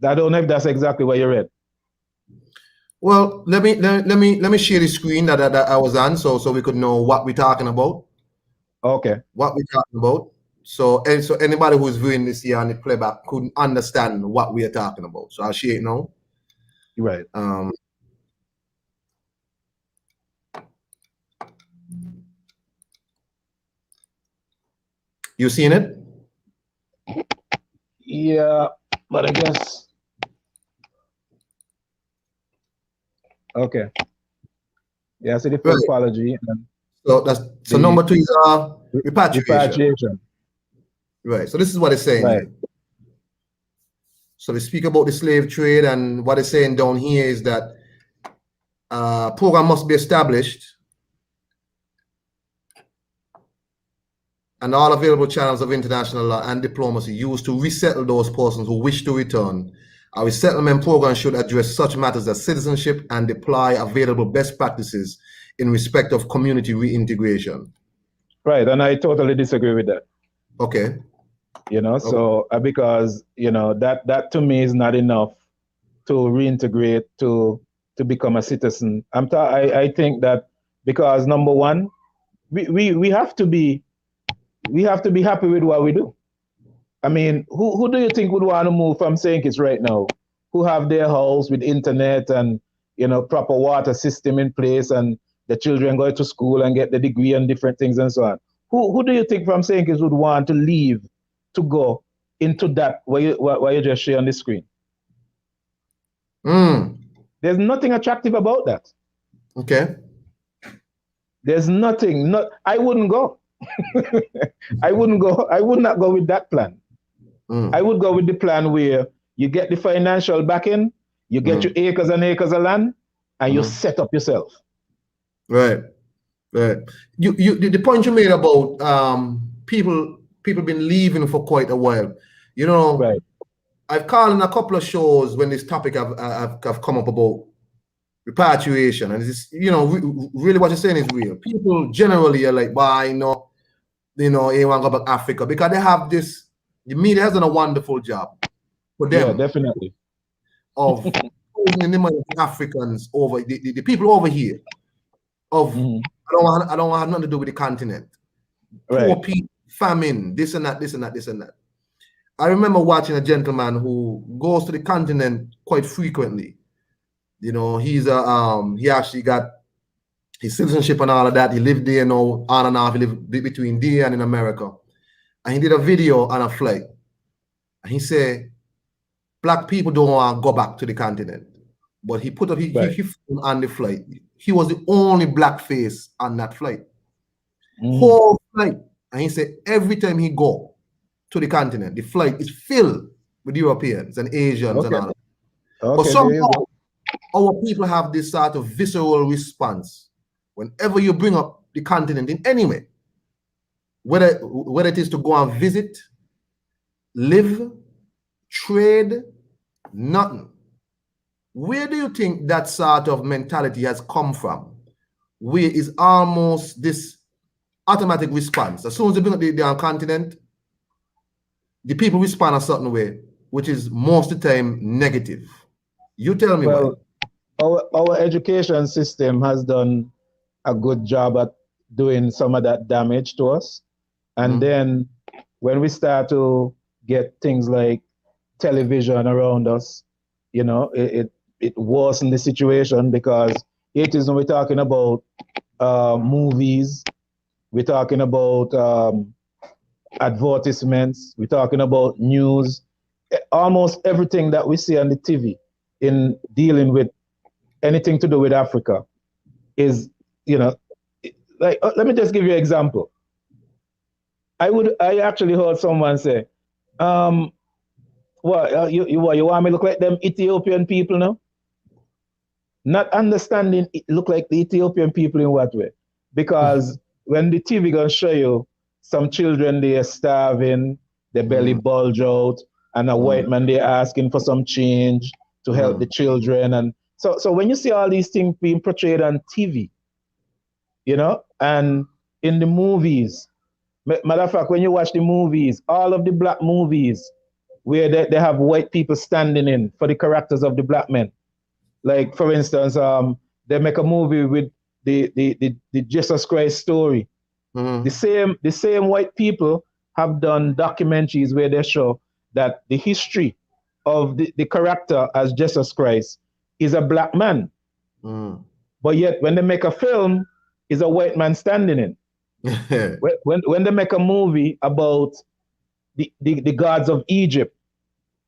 S1: I don't know if that's exactly what you read.
S2: Well, let me share the screen that I was on, so we could know what we're talking about.
S1: Okay.
S2: What we're talking about. So anybody who's viewing this here on the playback couldn't understand what we are talking about. So I'll share it now.
S1: Right.
S2: You seen it?
S1: Yeah, but I guess. Okay. Yeah, so the first apology.
S2: So number two is repatriation. Right. So this is what it's saying. Right. So they speak about the slave trade, and what it's saying down here is that a program must be established and all available channels of international law and diplomacy used to resettle those persons who wish to return. A resettlement program should address such matters as citizenship and deploy available best practices in respect of community reintegration.
S1: Right, and I totally disagree with that.
S2: Okay.
S1: So because that to me is not enough to reintegrate to become a citizen. I think that because number one, we have to be happy with what we do. I mean, who do you think would want to move from St. Kitts right now, who have their house with internet and proper water system in place and the children go to school and get the degree and different things and so on. Who do you think from St. Kitts would want to leave to go into that what you just share on the screen? There's nothing attractive about that.
S2: Okay.
S1: There's nothing. I wouldn't go. I wouldn't go. I would not go with that plan. I would go with the plan where you get the financial backing, you get your acres and acres of land, and you set up yourself.
S2: Right. Right. The point you made about people been leaving for quite a while. You know,
S1: right.
S2: I've called in a couple of shows when this topic have come up about repatriation, and it's, you know, really what you're saying is real. People generally are like, why you want to go back Africa, because they have this. The media has done a wonderful job for them.
S1: Yeah, definitely.
S2: Of putting the money of Africans over the people over here. Of I don't have nothing to do with the continent.
S1: Right.
S2: Poor people, famine, this and that, this and that, this and that. I remember watching a gentleman who goes to the continent quite frequently. You know, he's he actually got his citizenship and all of that. He lived there, on and off. He lived between there and in America. And he did a video on a flight. And he said, Black people don't want to go back to the continent. But he put up he on the flight. He was the only black face on that flight. Whole flight. And he said every time he go to the continent, the flight is filled with Europeans and Asians and all that. But somehow our people have this sort of visceral response whenever you bring up the continent in any way, whether it is to go and visit, live, trade, nothing. Where do you think that sort of mentality has come from? Where is almost this automatic response? As soon as you bring up the continent, the people respond a certain way, which is most of the time negative. You tell me why.
S1: Our education system has done a good job at doing some of that damage to us. And then when we start to get things like television around us, you know, it worsens the situation, because it is when we're talking about movies, we're talking about advertisements, we're talking about news, almost everything that we see on the TV in dealing with anything to do with Africa is, you know, like, let me just give you an example. I actually heard someone say, you want me to look like them Ethiopian people now? Not understanding it look like the Ethiopian people in what way? Because when the TV gonna show you some children, they are starving, their belly bulge out, and a white man they're asking for some change to help the children. And so when you see all these things being portrayed on TV, you know, and in the movies, matter of fact, when you watch the movies, all of the black movies where they have white people standing in for the characters of the black men. Like, for instance, they make a movie with the Jesus Christ story. The same white people have done documentaries where they show that the history of the character as Jesus Christ is a black man. But yet when they make a film, is a white man standing in. when they make a movie about the gods of Egypt,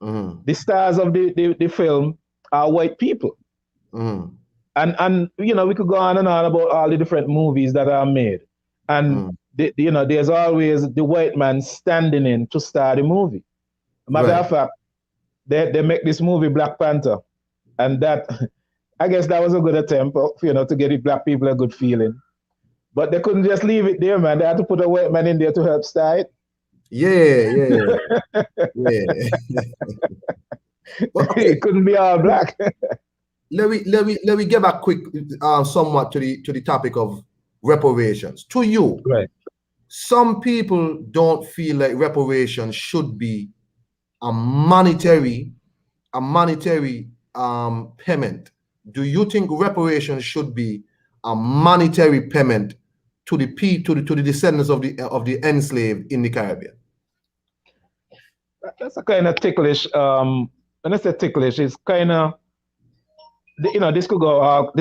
S1: the stars of the film are white people. And you know, we could go on and on about all the different movies that are made. And you know, there's always the white man standing in to star the movie. Matter of fact, they make this movie Black Panther, and that I guess that was a good attempt, you know, to get the black people a good feeling. But they couldn't just leave it there, man. They had to put a white man in there to help star it.
S2: Yeah.
S1: Well, okay. It couldn't be all black.
S2: Let me get back quick, somewhat to the topic of reparations. To you,
S1: right?
S2: Some people don't feel like reparations should be a monetary payment. Do you think reparations should be a monetary payment to the descendants of the enslaved in the Caribbean?
S1: That's a kind of ticklish. When I say ticklish, it's kind of this could go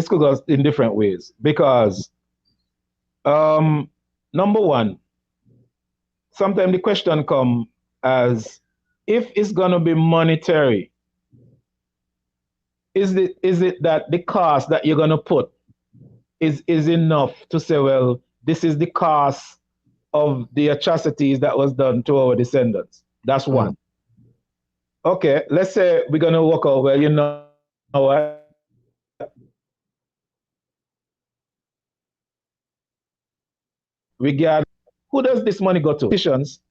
S1: in different ways because number one, sometimes the question come as if it's gonna be monetary, is it that the cost that you're gonna put is enough to say, well, this is the cost of the atrocities that was done to our descendants? That's one. Okay, let's say we're gonna work out, well, you know what? Regard who does this money go to? Politicians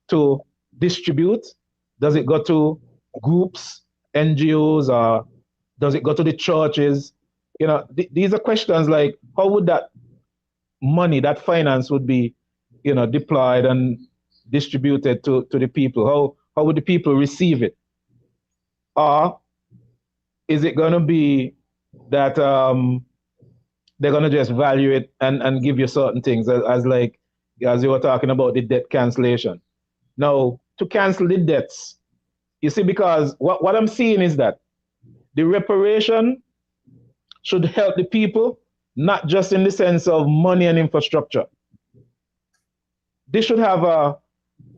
S1: to distribute? Does it go to groups, NGOs, or does it go to the churches? These are questions like how would that money, that finance would be, deployed and distributed to the people? How would the people receive it? Or is it going to be that they're going to just value it and give you certain things as like, as you were talking about the debt cancellation? Now, to cancel the debts, you see, because what I'm seeing is that the reparation should help the people, not just in the sense of money and infrastructure. They should have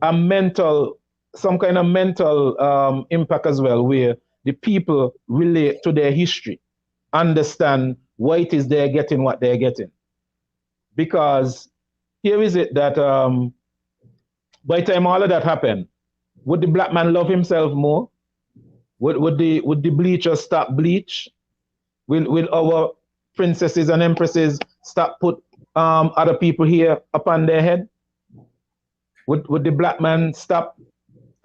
S1: some kind of mental impact as well, where the people relate to their history, understand why it is they're getting what they're getting. Because here is it that by the time all of that happened, would the black man love himself more? Would the bleachers stop bleach? Will our princesses and empresses stop put other people here upon their head? Would the black man stop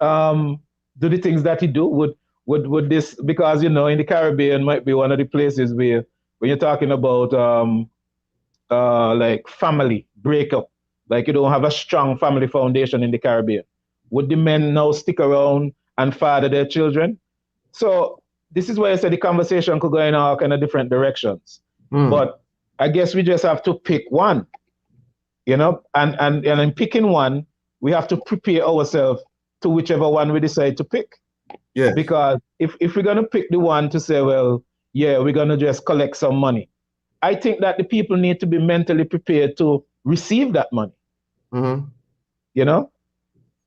S1: do the things that he do? Would this, because in the Caribbean might be one of the places where when you're talking about like family breakup, like you don't have a strong family foundation in the Caribbean, would the men now stick around and father their children? So this is why I said the conversation could go in all kind of different directions. But I guess we just have to pick one, and in picking one, we have to prepare ourselves to whichever one we decide to pick.
S2: Yeah.
S1: Because if we're going to pick the one to say, well, yeah, we're going to just collect some money, I think that the people need to be mentally prepared to receive that money.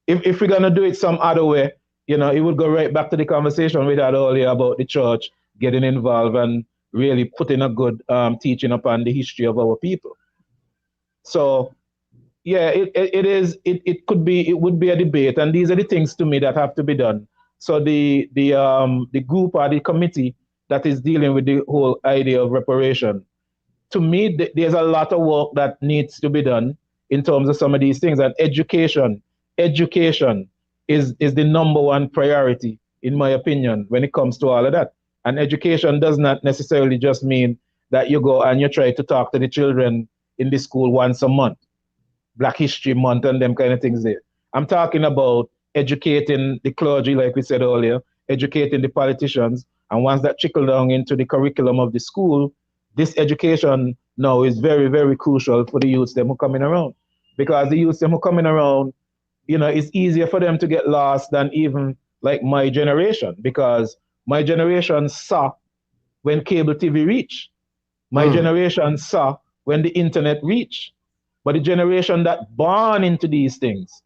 S1: If we're going to do it some other way, it would go right back to the conversation we had earlier about the church getting involved and really putting a good teaching upon the history of our people. So, yeah, it would be a debate, and these are the things to me that have to be done. So the group or the committee that is dealing with the whole idea of reparation, to me, there's a lot of work that needs to be done in terms of some of these things. And education is the number one priority, in my opinion, when it comes to all of that. And education does not necessarily just mean that you go and you try to talk to the children in the school once a month, Black History Month and them kind of things there. I'm talking about educating the clergy, like we said earlier, educating the politicians, and once that trickle down into the curriculum of the school, this education now is very, very crucial for the youths them who coming around. Because the youths them who coming around, it's easier for them to get lost than even like my generation, because my generation saw when cable TV reached. My generation saw when the internet reached. But the generation that born into these things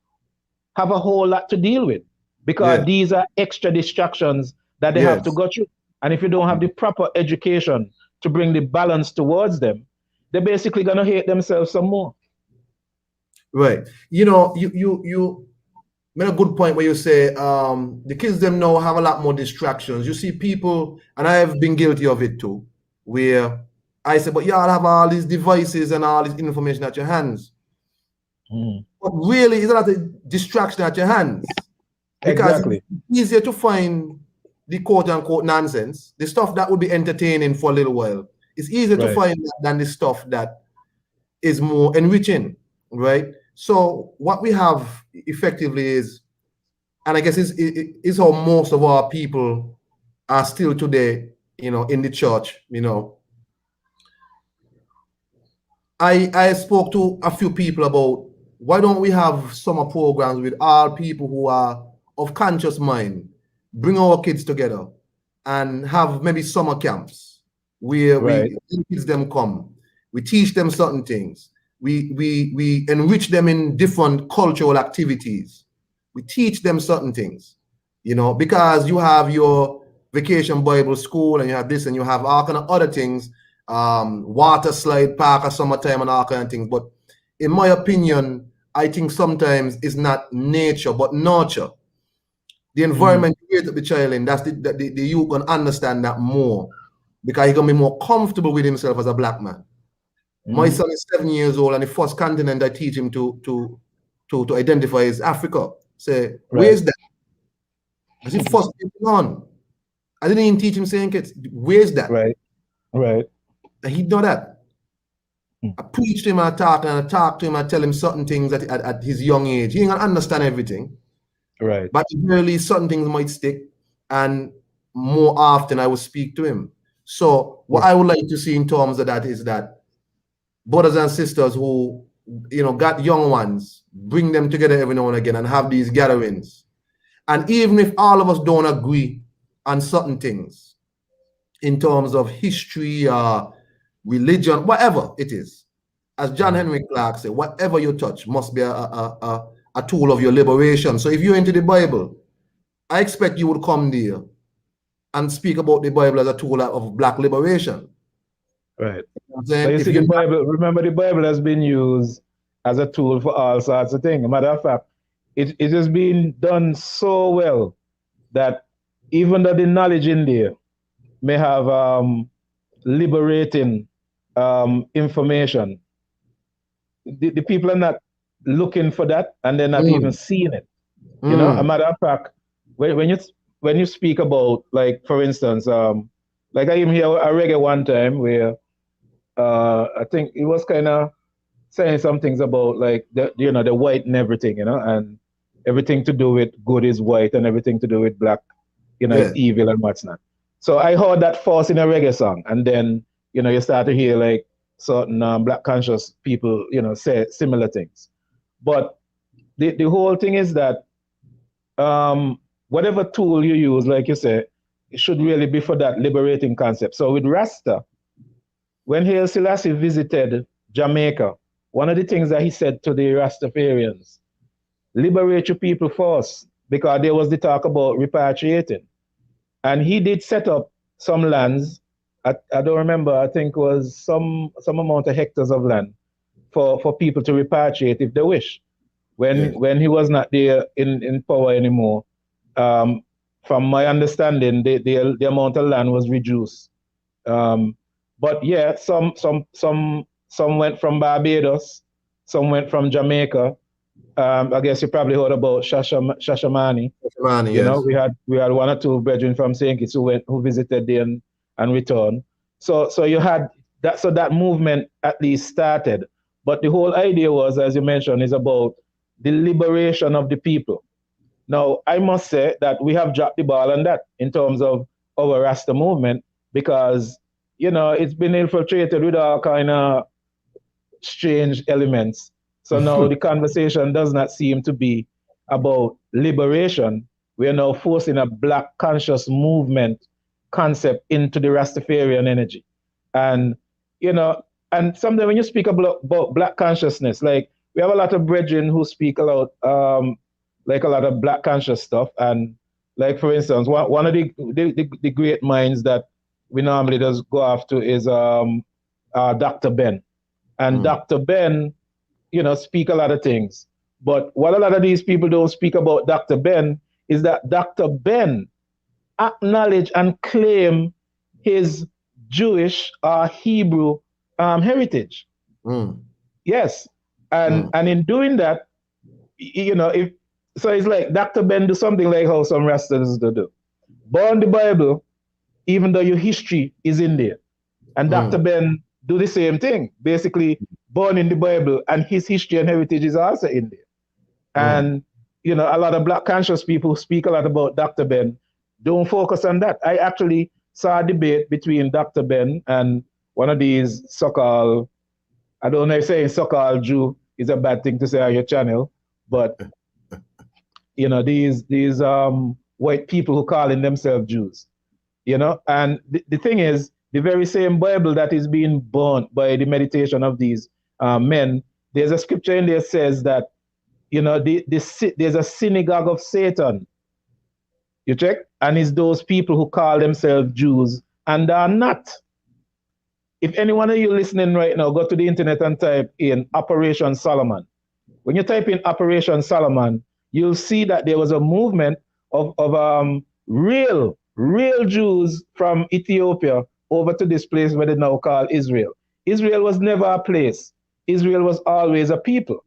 S1: have a whole lot to deal with, because these are extra distractions that they have to go through. And if you don't have the proper education to bring the balance towards them, they're basically gonna hate themselves some more.
S2: Right. You made a good point where you say the kids them now have a lot more distractions. You see people, and I have been guilty of it too, where I say, but y'all have all these devices and all this information at your hands. But really, it's not a distraction at your hands. Because it's easier to find the quote-unquote nonsense, the stuff that would be entertaining for a little while. It's easier to find that than the stuff that is more enriching, right? So what we have effectively is, and I guess is how most of our people are still today, in the church, I spoke to a few people about why don't we have summer programs with all people who are of conscious mind, bring our kids together and have maybe summer camps where
S1: Right.
S2: we kids them come. We teach them certain things. We enrich them in different cultural activities. We teach them certain things, you know, because you have your vacation Bible school and you have this and you have all kind of other things, water slide park or summertime and all kind of things. But in my opinion, I think sometimes it's not nature but nurture. The environment you create the child in, that's the youth can understand that more because he can be more comfortable with himself as a black man. My son is 7 years old, and the first continent I teach him to identify is Africa. Say, where's that? That's the first thing on. I didn't even teach him saying kids. Where's that?
S1: Right. Right.
S2: And he know that. I preach to him, I talk to him, I tell him certain things at his young age. He ain't gonna understand everything.
S1: Right.
S2: But really certain things might stick, and more often I will speak to him. So what I would like to see in terms of that is that brothers and sisters who, you know, got young ones, bring them together every now and again and have these gatherings. And even if all of us don't agree on certain things in terms of history, religion, whatever it is, as John Henry Clark said, whatever you touch must be a tool of your liberation. So if you're into the Bible, I expect you would come there and speak about the Bible as a tool of black liberation.
S1: Right.
S2: Then,
S1: But you see, the Bible, remember, the Bible has been used as a tool for all sorts of things. Matter of fact, it has been done so well that even though the knowledge in there may have liberating information, the people are not looking for that, and they're not even seeing it. You know, a matter of fact, when you speak about, like, for instance, like I even hear a reggae one time where I think it was kind of saying some things about, like, the white and everything, you know, and everything to do with good is white and everything to do with black, is evil and what's not. So I heard that first in a reggae song, and then, you start to hear, like, certain black conscious people, say similar things. But the whole thing is that whatever tool you use, like you say, it should really be for that liberating concept. So with Rasta, when Haile Selassie visited Jamaica, one of the things that he said to the Rastafarians, liberate your people first, because there was the talk about repatriating. And he did set up some lands. I don't remember, I think it was some amount of hectares of land for people to repatriate if they wish. When he was not there in power anymore, from my understanding, the amount of land was reduced. But yeah, some went from Barbados, some went from Jamaica. I guess you probably heard about Shashamani.
S2: Yes.
S1: We had one or two brethren from St. Kitts who visited there and returned. So you had that. So that movement at least started. But the whole idea was, as you mentioned, is about the liberation of the people. Now, I must say that we have dropped the ball on that in terms of our Rasta movement, because it's been infiltrated with all kind of strange elements. So now the conversation does not seem to be about liberation. We are now forcing a black conscious movement concept into the Rastafarian energy. And, and sometimes when you speak about black consciousness, like, we have a lot of brethren who speak a lot of black conscious stuff. And, like, for instance, one of the great minds that we normally just go after is Dr. Ben. And Dr. Ben, speak a lot of things. But what a lot of these people don't speak about Dr. Ben is that Dr. Ben acknowledge and claim his Jewish or Hebrew heritage. Yes. And in doing that, so it's like Dr. Ben do something like how some Rastas do. Burn the Bible, even though your history is in there. And Dr. Ben do the same thing, basically born in the Bible, and his history and heritage is also in there. And, a lot of black conscious people who speak a lot about Dr. Ben don't focus on that. I actually saw a debate between Dr. Ben and one of these so-called, I don't know if saying so-called Jew is a bad thing to say on your channel, but, these white people who calling themselves Jews, and the thing is, the very same Bible that is being burnt by the meditation of these men, there's a scripture in there says that, you know, there's a synagogue of Satan. You check? And it's those people who call themselves Jews and are not. If any one of you listening right now, go to the internet and type in Operation Solomon. When you type in Operation Solomon, you'll see that there was a movement of real Jews from Ethiopia over to this place where they now call Israel. Israel was never a place. Israel was always a people.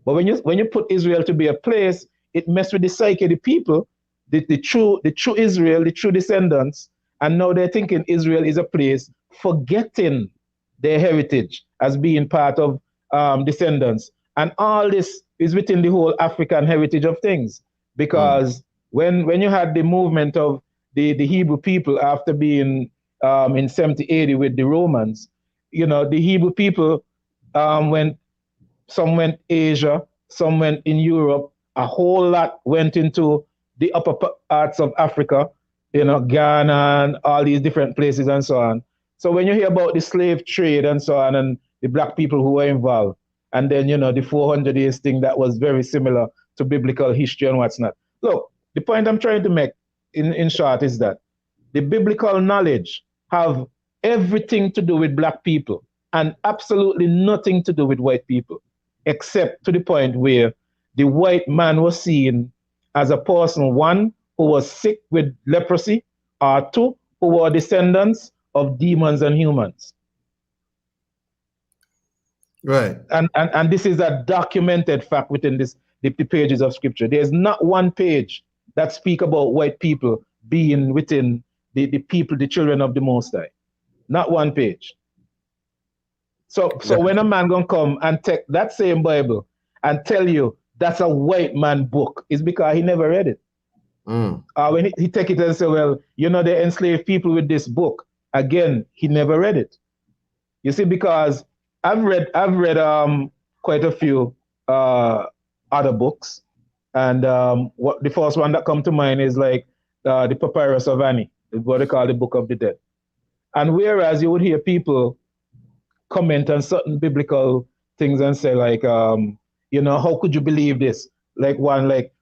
S1: But when you put Israel to be a place, it messed with the psyche of the people, the true Israel, the true descendants, and now they're thinking Israel is a place, forgetting their heritage as being part of descendants. And all this is within the whole African heritage of things. Because when you had the movement of the Hebrew people after being in 70 80 with the Romans, you know, the Hebrew people some went Asia, some went in Europe, a whole lot went into the upper parts of Africa, you know, Ghana and all these different places and so on. So when you hear about the slave trade and so on, and the black people who were involved, and then, you know, the 400 years thing that was very similar to biblical history and what's not. Look, the point I'm trying to make in short is that the biblical knowledge have everything to do with black people and absolutely nothing to do with white people, except to the point where the white man was seen as a person, one, who was sick with leprosy, or two, who were descendants of demons and humans.
S2: Right.
S1: And this is a documented fact within the pages of scripture. There's not one page that speak about white people being within the people, the children of the Most High. Not one page. So when a man gonna come and take that same Bible and tell you that's a white man book, it's because he never read it. When he take it and say, well, you know, they enslave people with this book. Again, he never read it. You see, because I've read quite a few other books, and what the first one that come to mind is like the Papyrus of Annie, what they call the Book of the Dead. And whereas you would hear people comment on certain biblical things and say like, you know, how could you believe this? Like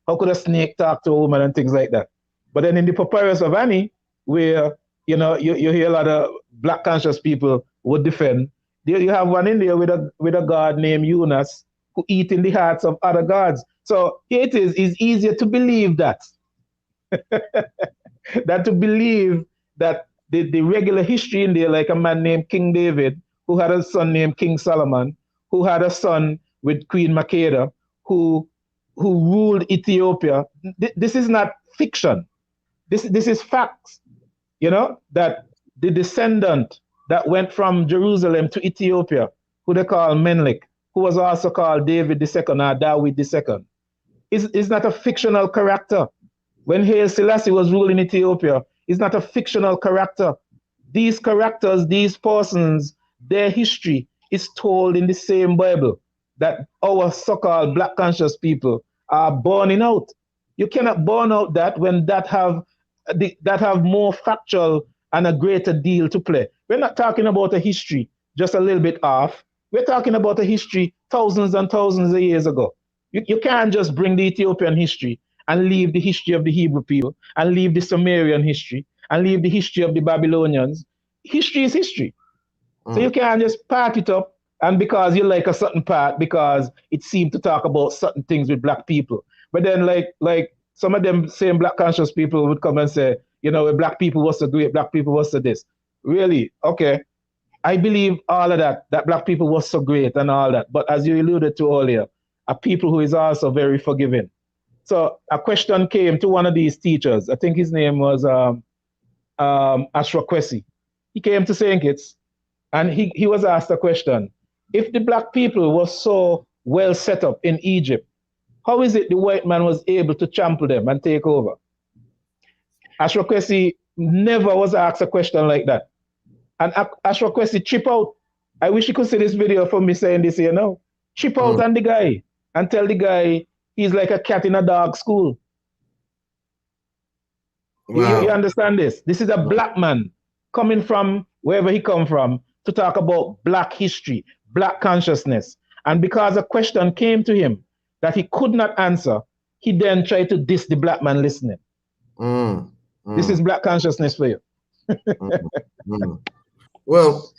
S1: how could a snake talk to a woman and things like that? But then in the Papyrus of Annie, where, you know, you hear a lot of black conscious people would defend, you have one in there with a god named Eunice who eat in the hearts of other gods. So here it is, it's easier to believe that than to believe that the regular history in there, like a man named King David, who had a son named King Solomon, who had a son with Queen Makeda, who ruled Ethiopia. This is not fiction. This is facts. You know, that the descendant that went from Jerusalem to Ethiopia, who they call Menelik, who was also called David II or David II, is not a fictional character. When Haile Selassie was ruling Ethiopia, is not a fictional character. These characters, these persons, their history is told in the same Bible that our so-called black conscious people are burning out. You cannot burn out that when that have more factual and a greater deal to play. We're not talking about a history just a little bit off. We're talking about a history thousands and thousands of years ago. You can't just bring the Ethiopian history and leave the history of the Hebrew people and leave the Sumerian history and leave the history of the Babylonians. History is history. So you can't just pack it up and because you like a certain part because it seemed to talk about certain things with black people. But then like some of them same black conscious people would come and say, you know, black people was so great, black people was so this. Really? Okay. I believe all of that black people was so great and all that. But as you alluded to earlier, a people who is also very forgiving. So a question came to one of these teachers. I think his name was Ashra Kwesi. He came to St. Kitts and he was asked a question. If the black people were so well set up in Egypt, how is it the white man was able to trample them and take over? Ashra Kwesi never was asked a question like that. And Ashra Kwesi chip out. I wish you could see this video from me saying this here now. Chip out on the guy and tell the guy he's like a cat in a dog school. Wow. You understand this? This is a black man coming from wherever he come from, to talk about black history, black consciousness. And because a question came to him that he could not answer, he then tried to diss the black man listening. This is black consciousness for you.
S2: Well,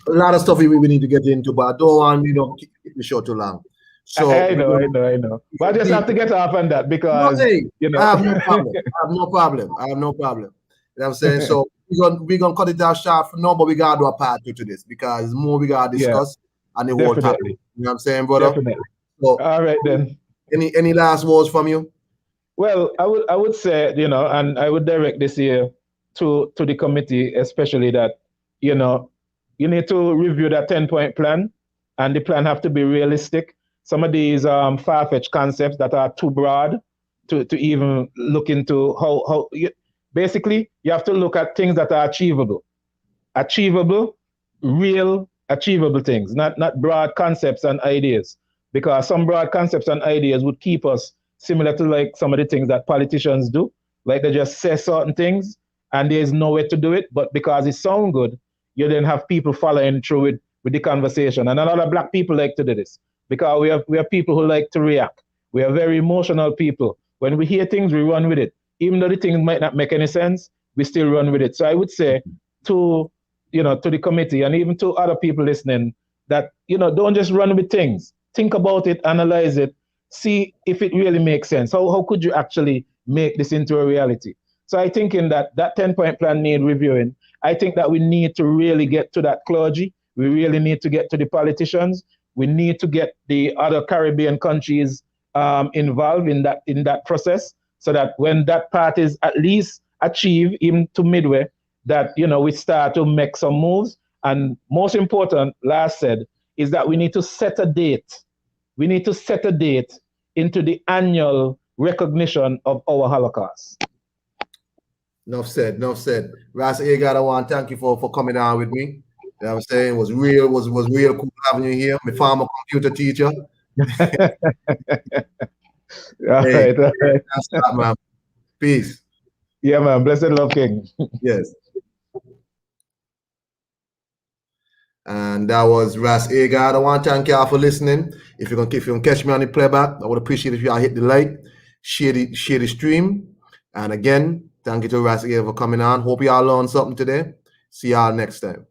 S2: a lot of stuff we need to get into, but I don't want keep the show too long. So
S1: I know. But I just have to get off on that because
S2: I have no problem. I have no problem. You know what I'm saying? So we're gonna cut it down short for now, but we gotta do a part 2 to this because there's more we gotta discuss and the whole topic. You know what I'm saying, brother?
S1: Definitely.
S2: So,
S1: all right then.
S2: Any last words from you?
S1: Well, I would say, and I would direct this here to the committee, especially that, you need to review that 10-point plan, and the plan have to be realistic. Some of these far-fetched concepts that are too broad to even look into basically, you have to look at things that are achievable, real achievable things, not broad concepts and ideas, because some broad concepts and ideas would keep us similar to like some of the things that politicians do, like they just say certain things and there's no way to do it, but because it sounds good, you then have people following through with the conversation. And a lot of black people like to do this because we are people who like to react. We are very emotional people. When we hear things, we run with it. Even though the things might not make any sense, we still run with it. So I would say to the committee and even to other people listening that, don't just run with things. Think about it, analyze it, see if it really makes sense. How could you actually make this into a reality? So I think in that 10-point plan need reviewing. I think that we need to really get to that clergy. We really need to get to the politicians. We need to get the other Caribbean countries involved in that process, so that when that part is at least achieved, even to midway, that we start to make some moves. And most important, last said, is that we need to set a date. We need to set a date into the annual recognition of our Holocaust.
S2: Enough said. Ras Agard, I want to thank you for coming on with me. You know what I'm saying? It was real cool having you here. My former computer teacher.
S1: All right.
S2: That's that, man. Peace.
S1: Yeah, man. Blessed love, King.
S2: Yes. And that was Ras Agard. I want to thank y'all for listening. If you can catch me on the playback, I would appreciate if y'all hit the like, share the stream. And again, thank you to Ras Agard for coming on. Hope y'all learned something today. See y'all next time.